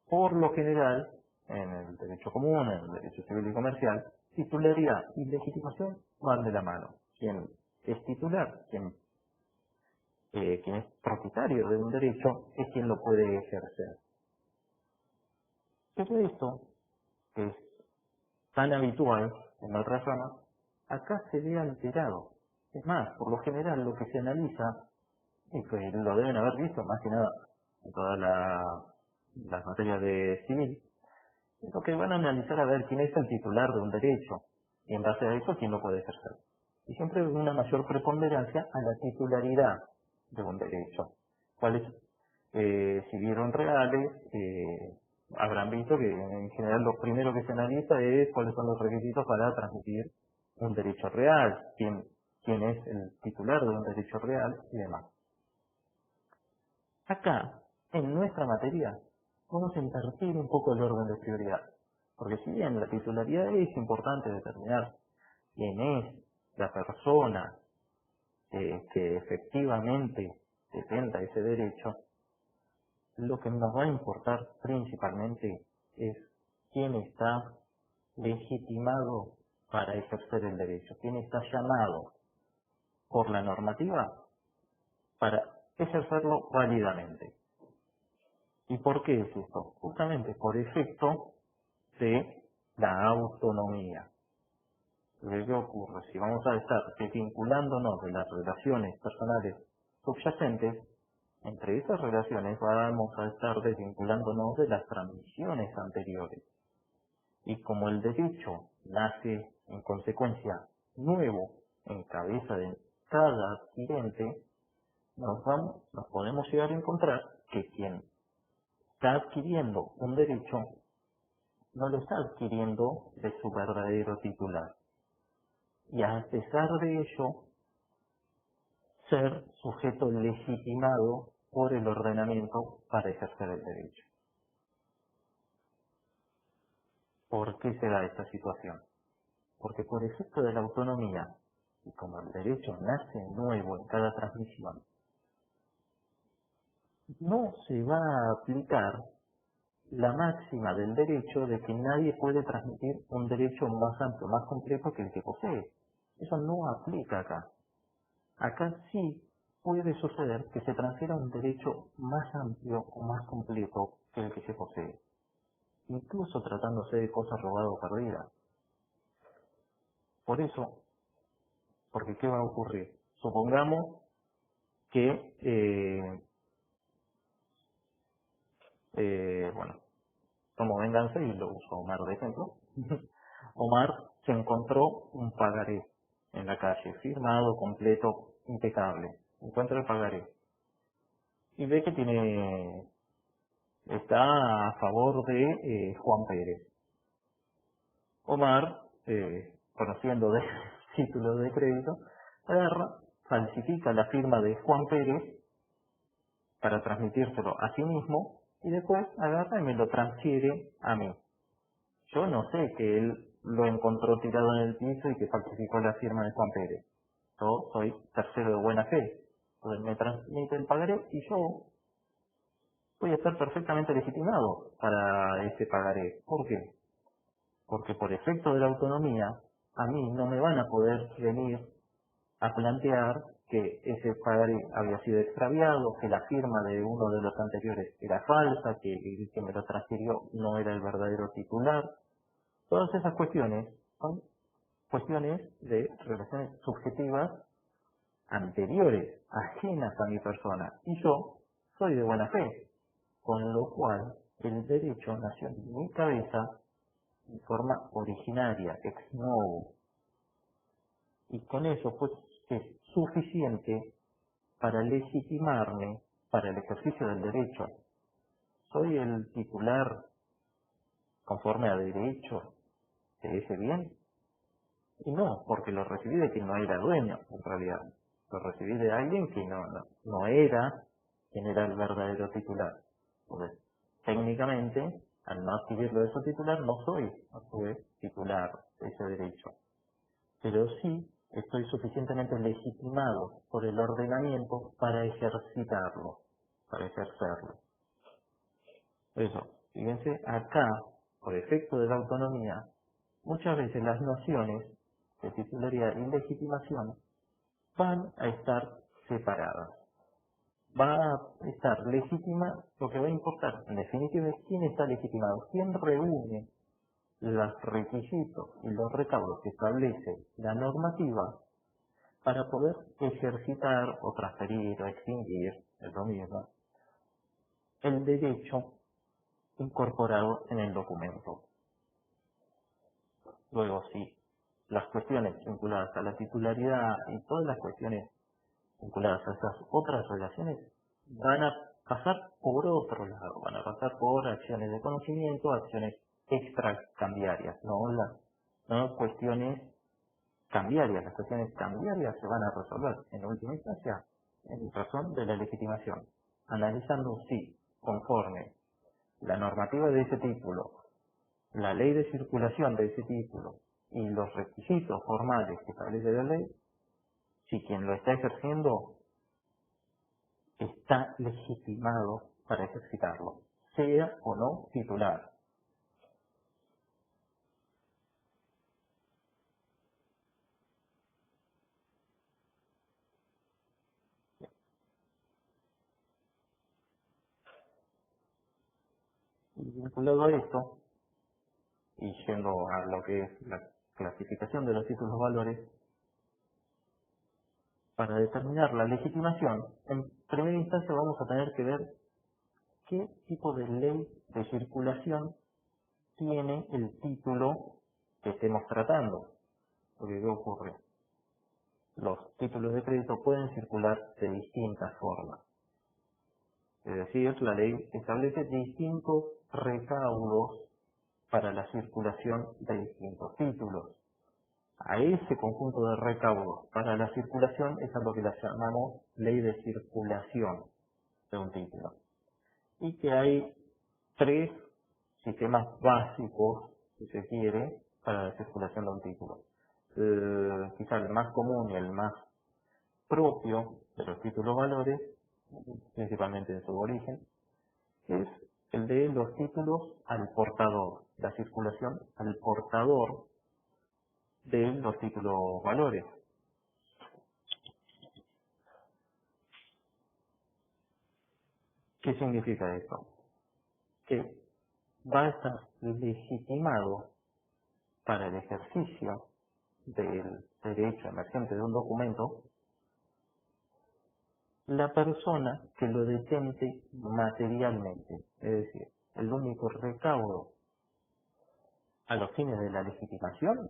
Por lo general, en el derecho común, en el derecho civil y comercial, titularidad y legitimación van de la mano. Quien es titular, quien es propietario de un derecho, es quien lo puede ejercer. Pero esto, que es tan habitual en otras ramas, acá se ve alterado. Es más, por lo general lo que se analiza, y que lo deben haber visto más que nada en todas las materias de civil, es lo que van a analizar a ver quién es el titular de un derecho, y en base a eso quién lo puede ejercer. Y siempre hay una mayor preponderancia a la titularidad de un derecho. ¿Cuáles? Si vieron reales, habrán visto que en general lo primero que se analiza es cuáles son los requisitos para transmitir un derecho real, quién es el titular de un derecho real y demás. Acá, en nuestra materia, vamos a invertir un poco el orden de prioridad, porque si bien la titularidad es importante determinar quién es la persona que efectivamente detenta ese derecho, lo que nos va a importar principalmente es quién está legitimado para ejercer el derecho. ¿Quién está llamado por la normativa para ejercerlo válidamente? ¿Y por qué es esto? Justamente por efecto de la autonomía. ¿Qué ocurre? Si vamos a estar desvinculándonos de las relaciones personales subyacentes, entre esas relaciones vamos a estar desvinculándonos de las transmisiones anteriores. Y como el derecho nace en consecuencia nuevo en cabeza de cada adquirente, nos podemos llegar a encontrar que quien está adquiriendo un derecho no lo está adquiriendo de su verdadero titular. Y a pesar de ello, ser sujeto legitimado por el ordenamiento para ejercer el derecho. ¿Por qué se da esta situación? Porque por efecto de la autonomía, y como el derecho nace nuevo en cada transmisión, no se va a aplicar la máxima del derecho de que nadie puede transmitir un derecho más amplio, más completo que el que posee. Eso no aplica acá. Acá sí puede suceder que se transfiera un derecho más amplio o más completo que el que se posee, incluso tratándose de cosas robadas o perdidas. Por eso, porque ¿qué va a ocurrir? Supongamos que, bueno, tomo venganza y lo uso a Omar de ejemplo. Omar se encontró un pagaré en la calle, firmado, completo, impecable. Encuentra el pagaré y ve que está a favor de Juan Pérez. Omar, conociendo de título de crédito, agarra, falsifica la firma de Juan Pérez para transmitírselo a sí mismo y después agarra y me lo transfiere a mí. Yo no sé que él lo encontró tirado en el piso y que falsificó la firma de Juan Pérez. Yo soy tercero de buena fe. Entonces me transmite el pagaré y yo voy a estar perfectamente legitimado para ese pagaré. ¿Por qué? Porque por efecto de la autonomía, a mí no me van a poder venir a plantear que ese pagaré había sido extraviado, que la firma de uno de los anteriores era falsa, que el que me lo transfirió no era el verdadero titular. Todas esas cuestiones son cuestiones de relaciones subjetivas anteriores, ajenas a mi persona, y yo soy de buena fe, con lo cual el derecho nació en mi cabeza de forma originaria, ex novo, y con eso pues es suficiente para legitimarme para el ejercicio del derecho. ¿Soy el titular conforme a derecho de ese bien? Y no, porque lo recibí de quien no era dueño, en realidad. Lo recibí de alguien que no era quien era el verdadero titular. Entonces, técnicamente, al no adquirirlo de su titular, no soy, a su vez, titular de ese derecho. Pero sí estoy suficientemente legitimado por el ordenamiento para ejercitarlo, para ejercerlo. Eso, fíjense, acá, por efecto de la autonomía, muchas veces las nociones de titularidad y legitimación van a estar separadas. Va a estar legítima, lo que va a importar en definitiva es quién está legitimado, quién reúne los requisitos y los recaudos que establece la normativa para poder ejercitar o transferir o extinguir, es lo mismo, el derecho incorporado en el documento. Luego, sí, las cuestiones vinculadas a la titularidad y todas las cuestiones vinculadas a esas otras relaciones van a pasar por otro lado, van a pasar por acciones de conocimiento, acciones extracambiarias, no cuestiones cambiarias. Las cuestiones cambiarias se van a resolver en última instancia en razón de la legitimación, analizando si, conforme la normativa de ese título, la ley de circulación de ese título y los requisitos formales que establece la ley, si quien lo está ejerciendo está legitimado para ejercitarlo, sea o no titular. Y vinculado a esto, y yendo a lo que es la clasificación de los títulos valores, para determinar la legitimación, en primera instancia vamos a tener que ver qué tipo de ley de circulación tiene el título que estemos tratando. Porque ¿qué ocurre? Los títulos de crédito pueden circular de distintas formas. Es decir, la ley establece distintos recaudos para la circulación de distintos títulos. A ese conjunto de recaudos para la circulación es a lo que la llamamos ley de circulación de un título. Y que hay tres sistemas básicos, si se quiere, para la circulación de un título. Quizá el más común y el más propio de los títulos valores, principalmente en su origen, es el de los títulos al portador, la circulación al portador de los títulos valores. ¿Qué significa esto? Que va a estar legitimado para el ejercicio del derecho emergente de un documento la persona que lo detente materialmente, es decir, el único recaudo a los fines de la legitimación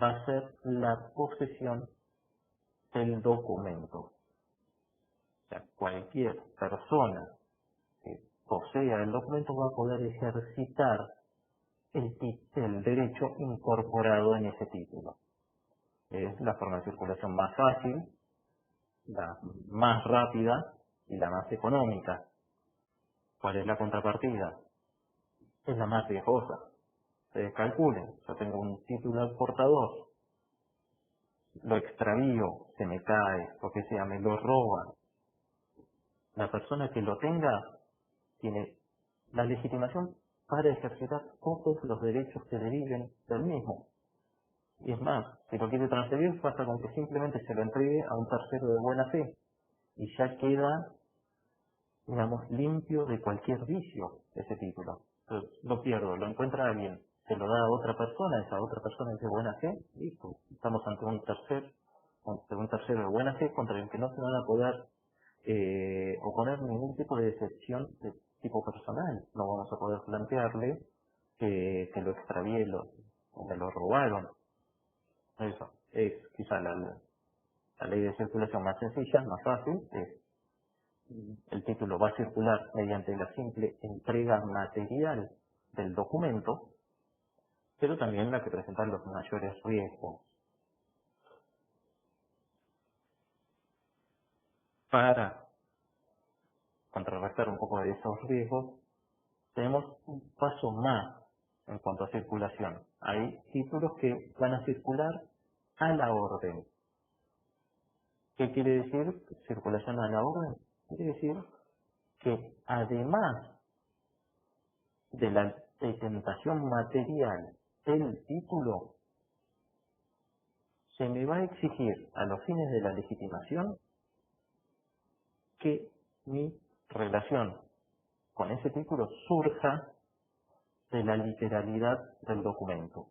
va a ser la posesión del documento. O sea, cualquier persona que posea el documento va a poder ejercitar el derecho incorporado en ese título. Es la forma de circulación más fácil, la más rápida y la más económica. ¿Cuál es la contrapartida? Es la más riesgosa. Ustedes calculen, yo tengo un título al portador, lo extravío, se me cae, lo que sea, me lo roban. La persona que lo tenga tiene la legitimación para ejercitar todos los derechos que deriven del mismo. Y es más, si lo quiere transferir, basta con que simplemente se lo entregue a un tercero de buena fe y ya queda, digamos, limpio de cualquier vicio ese título. Entonces, lo pierdo, lo encuentra alguien, se lo da a otra persona, esa otra persona es de buena fe, listo. Estamos ante un tercero de buena fe contra el que no se van a poder oponer ningún tipo de excepción de tipo personal. No vamos a poder plantearle que lo extravié o me lo robaron. Eso es quizá la ley de circulación más sencilla, más fácil. El título va a circular mediante la simple entrega material del documento, pero también la que presenta los mayores riesgos. Para contrarrestar un poco de esos riesgos, tenemos un paso más en cuanto a circulación. Hay títulos que van a circular a la orden. ¿Qué quiere decir circulación a la orden? Quiere decir que además de la detentación material del título, se me va a exigir a los fines de la legitimación que mi relación con ese título surja de la literalidad del documento.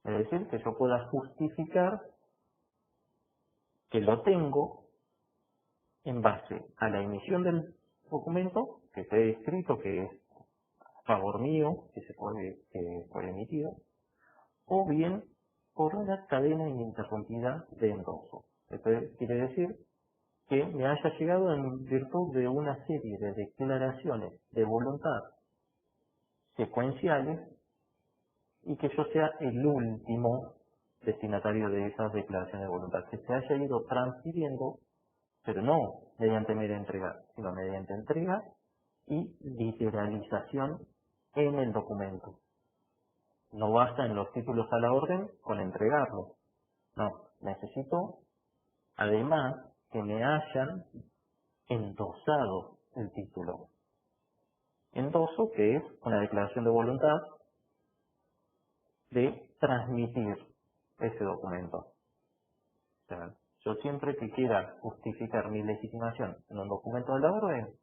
Es decir, que yo pueda justificar que lo tengo en base a la emisión del documento, que esté escrito que es a favor mío, que fue emitido, o bien por una cadena ininterrumpida de endoso. Esto quiere decir que me haya llegado en virtud de una serie de declaraciones de voluntad secuenciales y que yo sea el último destinatario de esas declaraciones de voluntad, que se haya ido transfiriendo, pero no mediante mera entrega, sino mediante entrega y literalización en el documento. No basta en los títulos a la orden con entregarlo. No, necesito además que me hayan endosado el título. Endoso, que es una declaración de voluntad de transmitir ese documento. O sea, yo siempre que quiera justificar mi legitimación en un documento de la orden,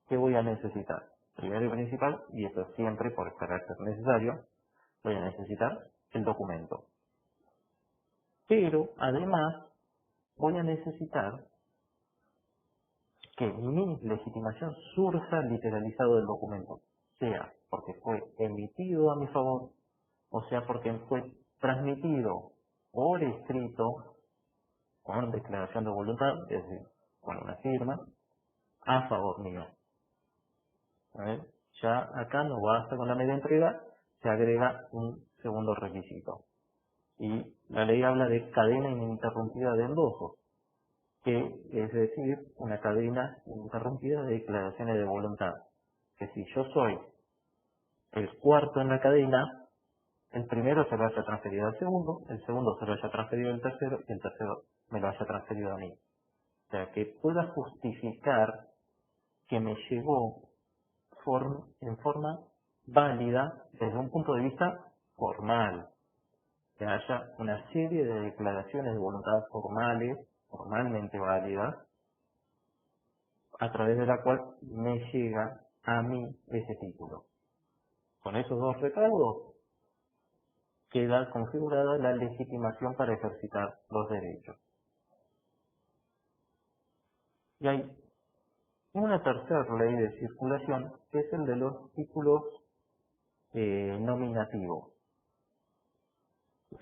¿qué voy a necesitar? primero y principal, y eso siempre por carácter necesario, voy a necesitar el documento. Pero además voy a necesitar que mi legitimación surja literalizado del documento, sea porque fue emitido a mi favor, o sea porque fue transmitido por escrito con declaración de voluntad, es decir, con una firma, a favor mío. ¿Vale? Ya acá no basta con la media entrega, se agrega un segundo requisito. Y la ley habla de cadena ininterrumpida de endosos, que es decir, una cadena ininterrumpida de declaraciones de voluntad. Que si yo soy el cuarto en la cadena, el primero se lo haya transferido al segundo, el segundo se lo haya transferido al tercero y el tercero me lo haya transferido a mí. O sea, que pueda justificar que me llegó en forma válida desde un punto de vista formal. Que haya una serie de declaraciones de voluntad formalmente válidas, a través de la cual me llega a mí ese título. Con esos dos recaudos queda configurada la legitimación para ejercitar los derechos. Y hay una tercera ley de circulación, que es el de los títulos nominativos.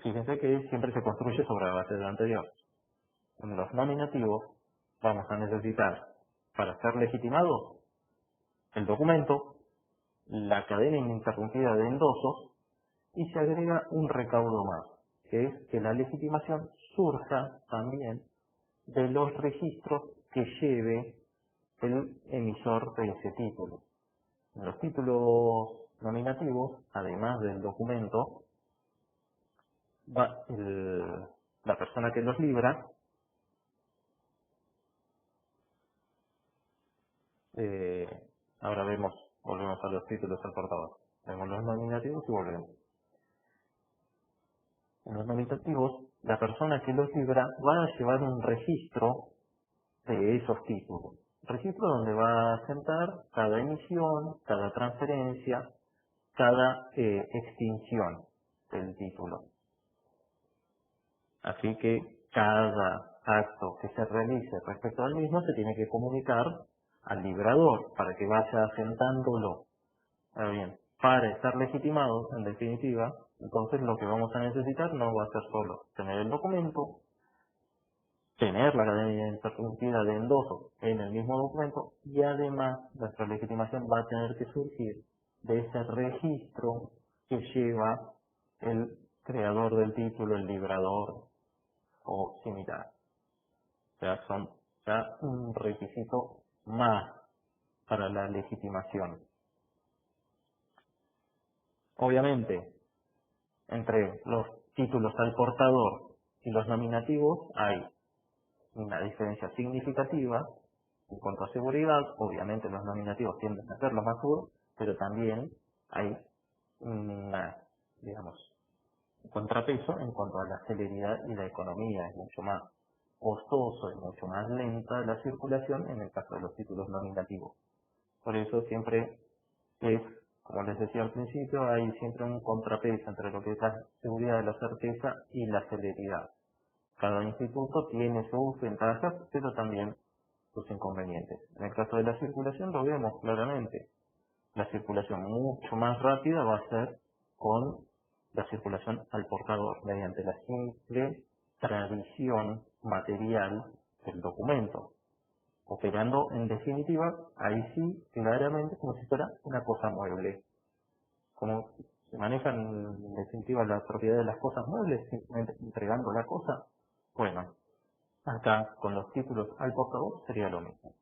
Fíjense que siempre se construye sobre la base de lo anterior. En los nominativos vamos a necesitar, para ser legitimados, el documento, la cadena ininterrumpida de endosos, y se agrega un recaudo más, que es que la legitimación surja también de los registros que lleve el emisor de ese título. En los títulos nominativos, además del documento, la persona que los libra ahora volvemos a los títulos al portador. Vemos los nominativos y volvemos. En los nominativos, la persona que los libra va a llevar un registro de esos títulos. Registro donde va a sentar cada emisión, cada transferencia, cada extinción del título. Así que cada acto que se realice respecto al mismo se tiene que comunicar al librador para que vaya asentándolo. Ahora bien, para estar legitimado, en definitiva, entonces lo que vamos a necesitar no va a ser solo tener el documento, tener la cadena interrumpida de endoso en el mismo documento, y además nuestra legitimación va a tener que surgir de ese registro que lleva el creador del título, el librador o similar. O sea, son ya un requisito más para la legitimación. Obviamente, entre los títulos al portador y los nominativos hay una diferencia significativa en cuanto a seguridad. Obviamente los nominativos tienden a ser los más seguros, pero también hay un contrapeso en cuanto a la celeridad y la economía. Es mucho más costoso y mucho más lenta la circulación en el caso de los títulos nominativos. Por eso siempre es, como les decía al principio, hay siempre un contrapeso entre lo que es la seguridad, la certeza y la celeridad. Cada instituto tiene sus ventajas, pero también sus inconvenientes. En el caso de la circulación lo vemos claramente. La circulación mucho más rápida va a ser con la circulación al portador, mediante la simple tradición material del documento, operando en definitiva, ahí sí, claramente como si fuera una cosa mueble. Como se manejan en definitiva la propiedad de las cosas muebles, simplemente entregando la cosa. Bueno, acá con los títulos al portador sería lo mismo.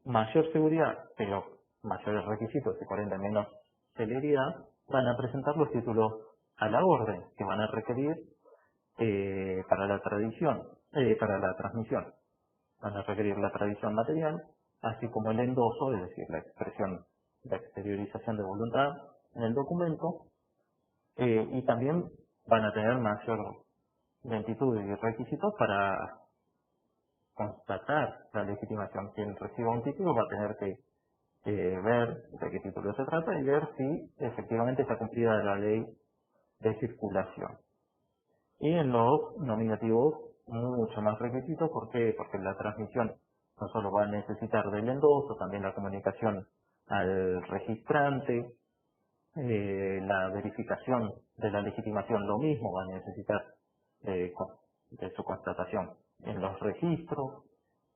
Mayor seguridad, pero mayores requisitos y por ende menos celeridad, van a presentar los títulos a la orden, que van a requerir para la transmisión. Van a requerir la tradición material, así como el endoso, es decir, la exteriorización de voluntad en el documento, y también van a tener mayor lentitud y requisitos para constatar la legitimación. Quien reciba un título va a tener que ver de qué título se trata y ver si efectivamente está cumplida la ley de circulación. Y en los nominativos, mucho más requisitos. ¿Por qué? Porque la transmisión no solo va a necesitar del endoso, también la comunicación al registrante, la verificación de la legitimación, lo mismo va a necesitar de su constatación en los registros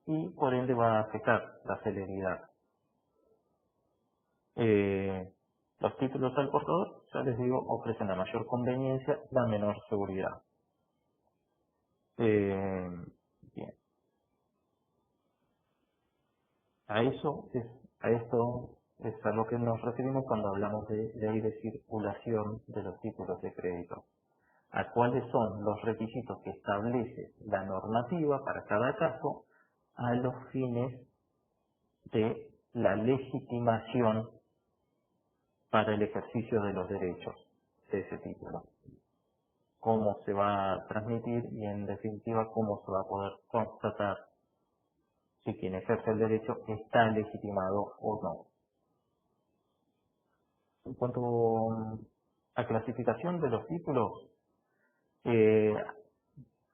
y por ende va a afectar la celeridad. Los títulos al portador, ya les digo, ofrecen la mayor conveniencia, la menor seguridad. Bien. A esto es a lo que nos referimos cuando hablamos de ley de circulación de los títulos de crédito. A cuáles son los requisitos que establece la normativa para cada caso a los fines de la legitimación para el ejercicio de los derechos de ese título. Cómo se va a transmitir y en definitiva cómo se va a poder constatar si quien ejerce el derecho está legitimado o no. En cuanto a clasificación de los títulos,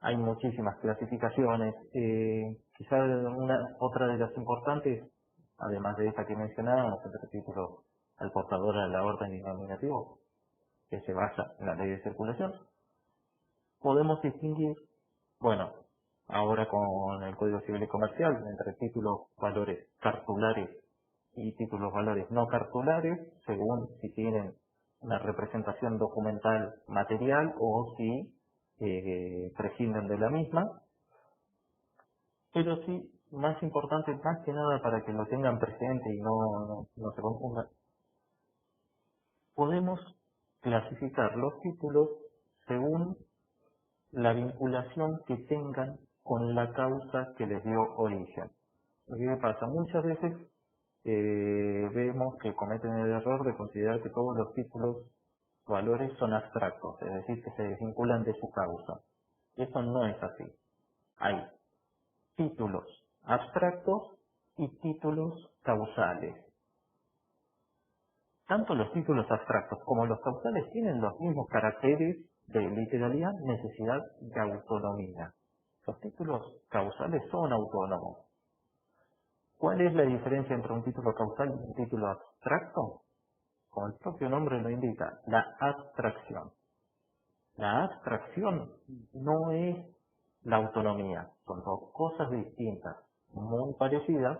hay muchísimas clasificaciones. Quizá otra de las importantes, además de esta que mencionábamos, el título al portador de la orden y nominativo, que se basa en la ley de circulación, podemos distinguir, bueno, ahora con el Código Civil y Comercial, entre títulos valores cartulares y títulos valores no cartulares, según si tienen una representación documental material o si prescinden de la misma. Pero sí, más importante, más que nada para que lo tengan presente y no se confundan, podemos clasificar los títulos según la vinculación que tengan con la causa que les dio origen. ¿Qué pasa? Muchas veces vemos que cometen el error de considerar que todos los títulos valores son abstractos, es decir, que se desvinculan de su causa. Eso no es así. Hay títulos abstractos y títulos causales. Tanto los títulos abstractos como los causales tienen los mismos caracteres de literalidad, necesidad y autonomía. Los títulos causales son autónomos. ¿Cuál es la diferencia entre un título causal y un título abstracto? Como el propio nombre lo indica, la abstracción. La abstracción no es la autonomía, son dos cosas distintas, muy parecidas,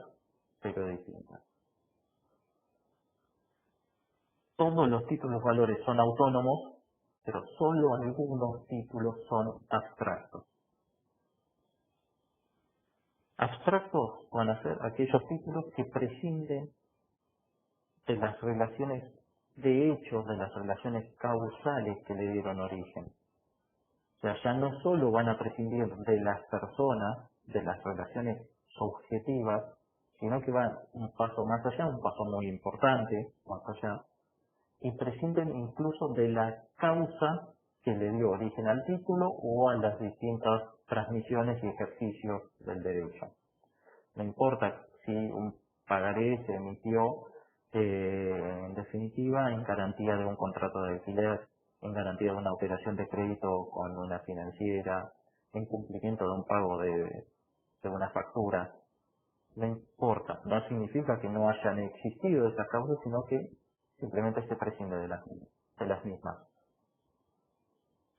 pero distintas. Todos los títulos valores son autónomos, pero solo algunos títulos son abstractos. Abstractos van a ser aquellos títulos que prescinden de las relaciones de hecho, de las relaciones causales que le dieron origen. O sea, ya no solo van a prescindir de las personas, de las relaciones subjetivas, sino que van un paso más allá, un paso muy importante, más allá, y prescinden incluso de la causa que le dio origen al título o a las distintas transmisiones y ejercicios del derecho. No importa si un pagaré se emitió en definitiva en garantía de un contrato de alquiler, en garantía de una operación de crédito con una financiera, en cumplimiento de un pago de una factura. No importa, no significa que no hayan existido esas causas, sino que simplemente se prescinde de las mismas.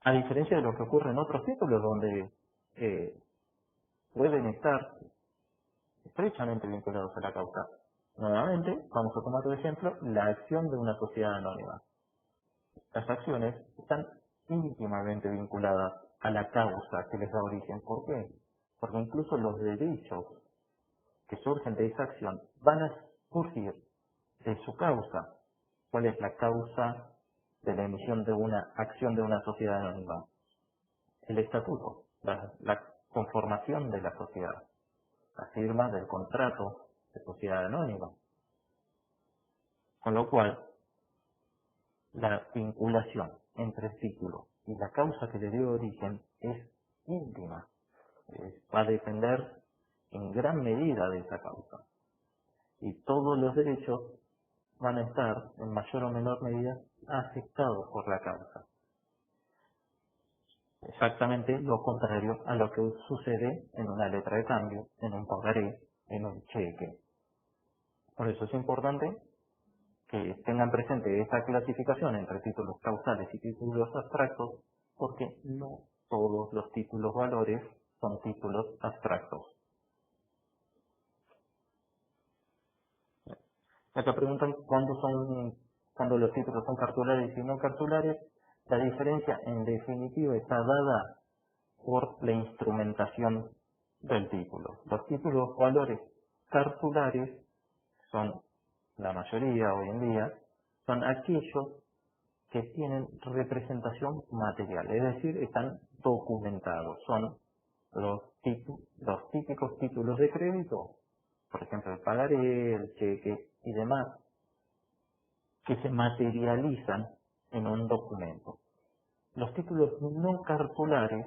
A diferencia de lo que ocurre en otros títulos donde pueden estar estrechamente vinculados a la causa. Nuevamente, vamos a tomar de ejemplo la acción de una sociedad anónima. Las acciones están íntimamente vinculadas a la causa que les da origen. ¿Por qué? Porque incluso los derechos que surgen de esa acción van a surgir de su causa. ¿Cuál es la causa de la emisión de una acción de una sociedad anónima? El estatuto, la conformación de la sociedad, la firma del contrato de sociedad anónima. Con lo cual, la vinculación entre el título y la causa que le dio origen es íntima. Va a depender en gran medida de esa causa. y todos los derechos van a estar en mayor o menor medida afectados por la causa. Exactamente lo contrario a lo que sucede en una letra de cambio, en un pagaré, en un cheque. Por eso es importante que tengan presente esta clasificación entre títulos causales y títulos abstractos, porque no todos los títulos valores son títulos abstractos. Acá preguntan cuándo los títulos son cartulares y no cartulares. La diferencia en definitiva está dada por la instrumentación del título. Los títulos valores cartulares son, la mayoría hoy en día, son aquellos que tienen representación material, es decir, están documentados. Son los típicos títulos de crédito, por ejemplo el pagaré, el cheque y demás, que se materializan en un documento. Los títulos no cartulares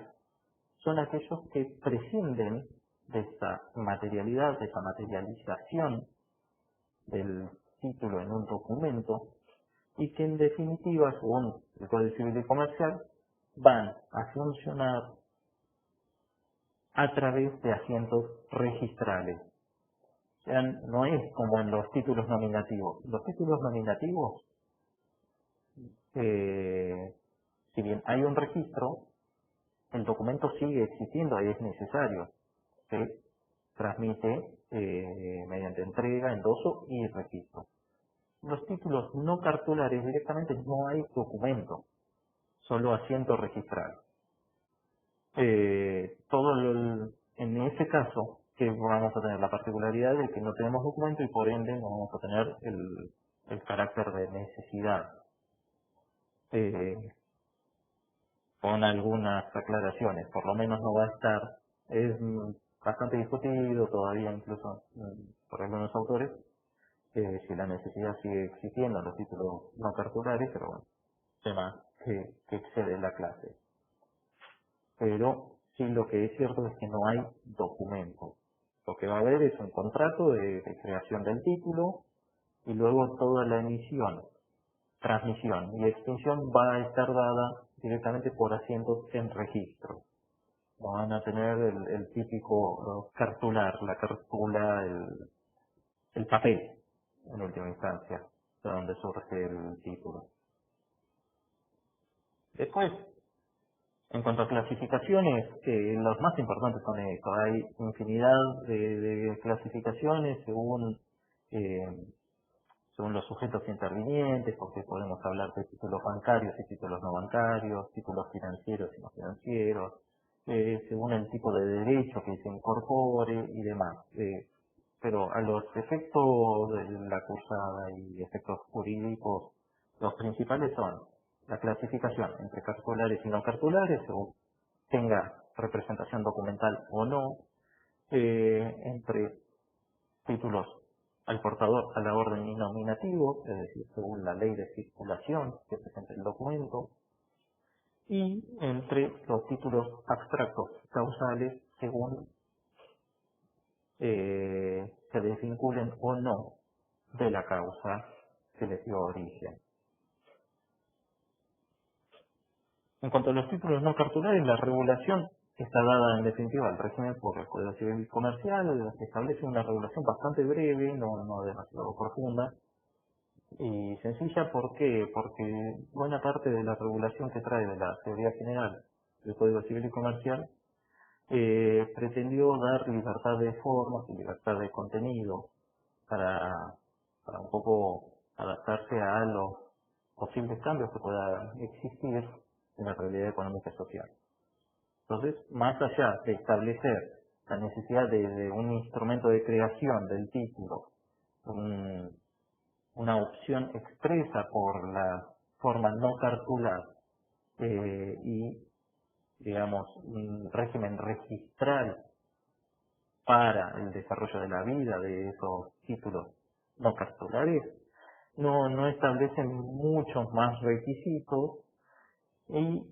son aquellos que prescinden de esta materialidad, de esa materialización del título en un documento, y que en definitiva, según el Código Civil y Comercial, van a funcionar a través de asientos registrales. O sea, no es como en los títulos nominativos. Los títulos nominativos, si bien hay un registro, el documento sigue existiendo y es necesario. Se transmite mediante entrega, endoso y registro. Los títulos no cartulares directamente no hay documento, solo asiento registral. En ese caso, que vamos a tener la particularidad de que no tenemos documento y por ende no vamos a tener el carácter de necesidad. Con algunas aclaraciones, por lo menos no va a estar, es bastante discutido todavía incluso por algunos autores, si la necesidad sigue existiendo en los títulos no cartulares, pero bueno, tema que excede la clase. Pero sí, lo que es cierto es que no hay documento. Lo que va a haber es un contrato de creación del título y luego toda la emisión, transmisión y extinción va a estar dada directamente por asientos en registro. No van a tener el típico cartular, la cartula, el papel, en última instancia, de donde surge el título. Después, en cuanto a clasificaciones, los más importantes son estos. Hay infinidad de clasificaciones según los sujetos intervinientes, porque podemos hablar de títulos bancarios y títulos no bancarios, títulos financieros y no financieros, según el tipo de derecho que se incorpore y demás. Pero a los efectos de la cursada y efectos jurídicos, los principales son la clasificación entre cartulares y no cartulares, según tenga representación documental o no, entre títulos al portador a la orden y nominativo, es decir, según la ley de circulación que presenta el documento, y entre los títulos abstractos causales, según se desvinculen o no de la causa que les dio origen. En cuanto a los títulos no cartulares, la regulación está dada en definitiva al régimen por el Código Civil y Comercial, que establece una regulación bastante breve, no demasiado profunda y sencilla. ¿Por qué? Porque buena parte de la regulación que trae de la teoría general del Código Civil y Comercial pretendió dar libertad de formas y libertad de contenido para un poco adaptarse a los posibles cambios que puedan existir en la realidad económica y social. Entonces, más allá de establecer la necesidad de un instrumento de creación del título, una opción expresa por la forma no cartular y, digamos, un régimen registral para el desarrollo de la vida de esos títulos no cartulares, no establecen muchos más requisitos y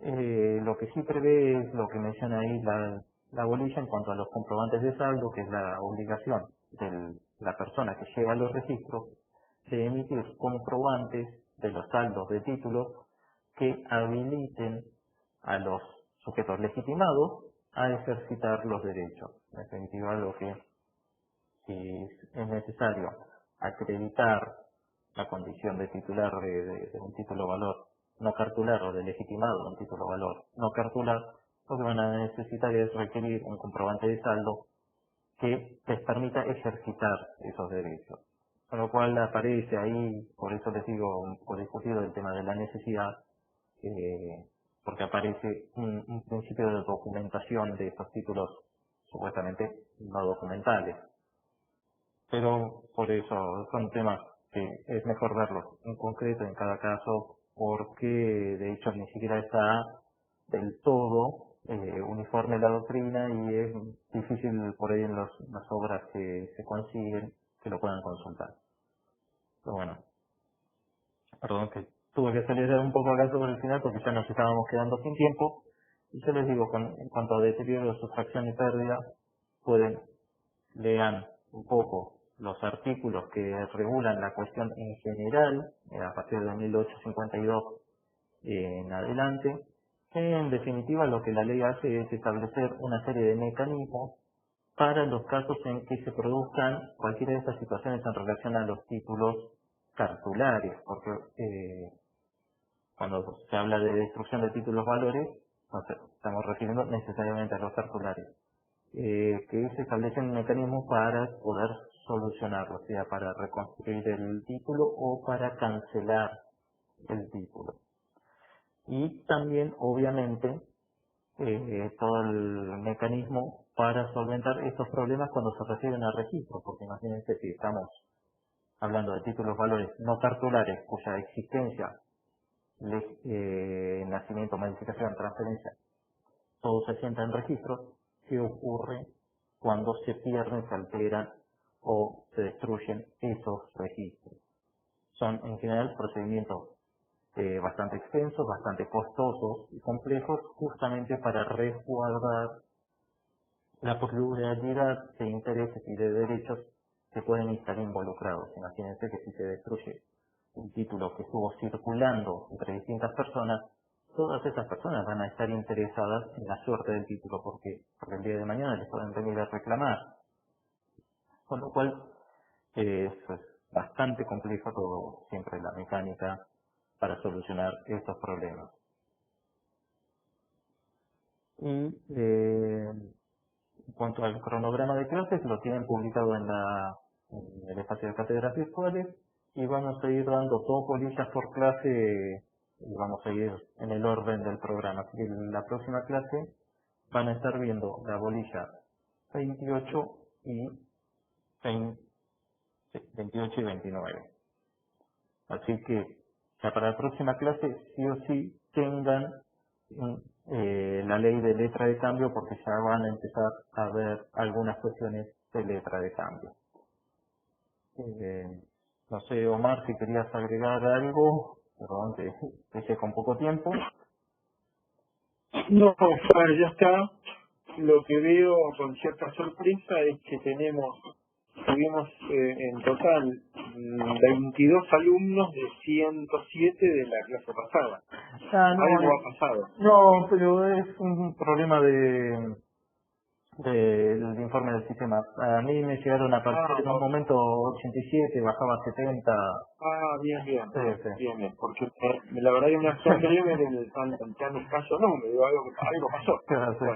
lo que sí prevé es lo que menciona ahí la bolilla en cuanto a los comprobantes de saldo, que es la obligación de la persona que lleva los registros de emitir comprobantes de los saldos de títulos que habiliten a los sujetos legitimados a ejercitar los derechos. En definitiva, lo que si es necesario acreditar la condición de titular de un título valor no cartular o de legitimado de un título valor no cartular, lo que van a necesitar es requerir un comprobante de saldo que les permita ejercitar esos derechos. Con lo cual aparece ahí, por eso les digo, un poco discutido el tema de la necesidad, porque aparece un principio de documentación de estos títulos supuestamente no documentales. Pero por eso son temas que es mejor verlos en concreto en cada caso, porque de hecho ni siquiera está del todo uniforme la doctrina y es difícil por ahí en las obras que se consiguen que lo puedan consultar. Pero bueno, perdón que tuve que acelerar un poco acá sobre el final porque ya nos estábamos quedando sin tiempo. Y yo les digo, en cuanto a deterioro, sustracción y pérdida, lean un poco los artículos que regulan la cuestión en general, a partir de 1852 en adelante. En definitiva, lo que la ley hace es establecer una serie de mecanismos para los casos en que se produzcan cualquiera de estas situaciones en relación a los títulos cartulares, porque cuando se habla de destrucción de títulos valores, nos estamos refiriendo necesariamente a los cartulares, que se establecen mecanismos para poder solucionarlo, o sea, para reconstruir el título o para cancelar el título. Y también, obviamente, todo el mecanismo para solventar estos problemas cuando se refieren a registro, porque imagínense si estamos hablando de títulos valores no cartulares cuya existencia, nacimiento, modificación, transferencia, todo se sienta en registro, ¿qué ocurre cuando se pierden, se alteran o se destruyen esos registros? Son en general procedimientos bastante extensos, bastante costosos y complejos, justamente para resguardar la pluralidad de intereses y de derechos que pueden estar involucrados. Imagínense que si se destruye un título que estuvo circulando entre distintas personas, todas esas personas van a estar interesadas en la suerte del título, porque el día de mañana les pueden venir a reclamar. Con lo cual, es bastante complejo todo, siempre la mecánica para solucionar estos problemas. Y en cuanto al cronograma de clases, lo tienen publicado en el espacio de cátedras virtuales y vamos a ir dando 2 bolillas por clase y vamos a ir en el orden del programa. Así que en la próxima clase van a estar viendo la bolilla 28 y 28 y 29. Así que ya para la próxima clase sí o sí tengan la ley de letra de cambio, porque ya van a empezar a ver algunas cuestiones de letra de cambio. No sé, Omar, si querías agregar algo, perdón, te dejé con poco tiempo.
No, ya está. Lo que veo con cierta sorpresa es que tuvimos en total 22 alumnos de 107 de la clase pasada. Algo ha pasado.
No, pero es un problema del informe del sistema. A mí me llegaron a partir en un momento 87, bajaba a 70.
Bien.
Sí.
Bien, porque la verdad hay una zona breve en el tan escaso número, algo pasó.
Sí.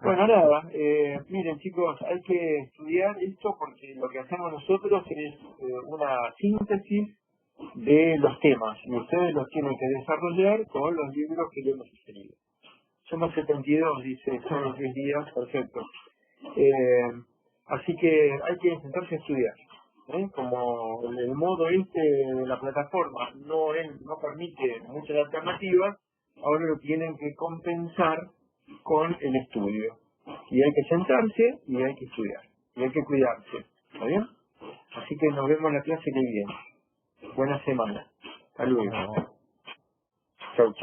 Bueno, nada, miren chicos, hay que estudiar esto porque lo que hacemos nosotros es una síntesis de los temas y ustedes los tienen que desarrollar con los libros que le hemos sugerido. Somos 72, dice, son los 10 días, perfecto. Así que hay que intentarse estudiar. Como el modo de la plataforma no permite muchas alternativas, ahora lo tienen que compensar con el estudio. Y hay que sentarse y hay que estudiar. Y hay que cuidarse. ¿Está bien? Así que nos vemos en la clase que viene. Buena semana. Hasta luego. Chau.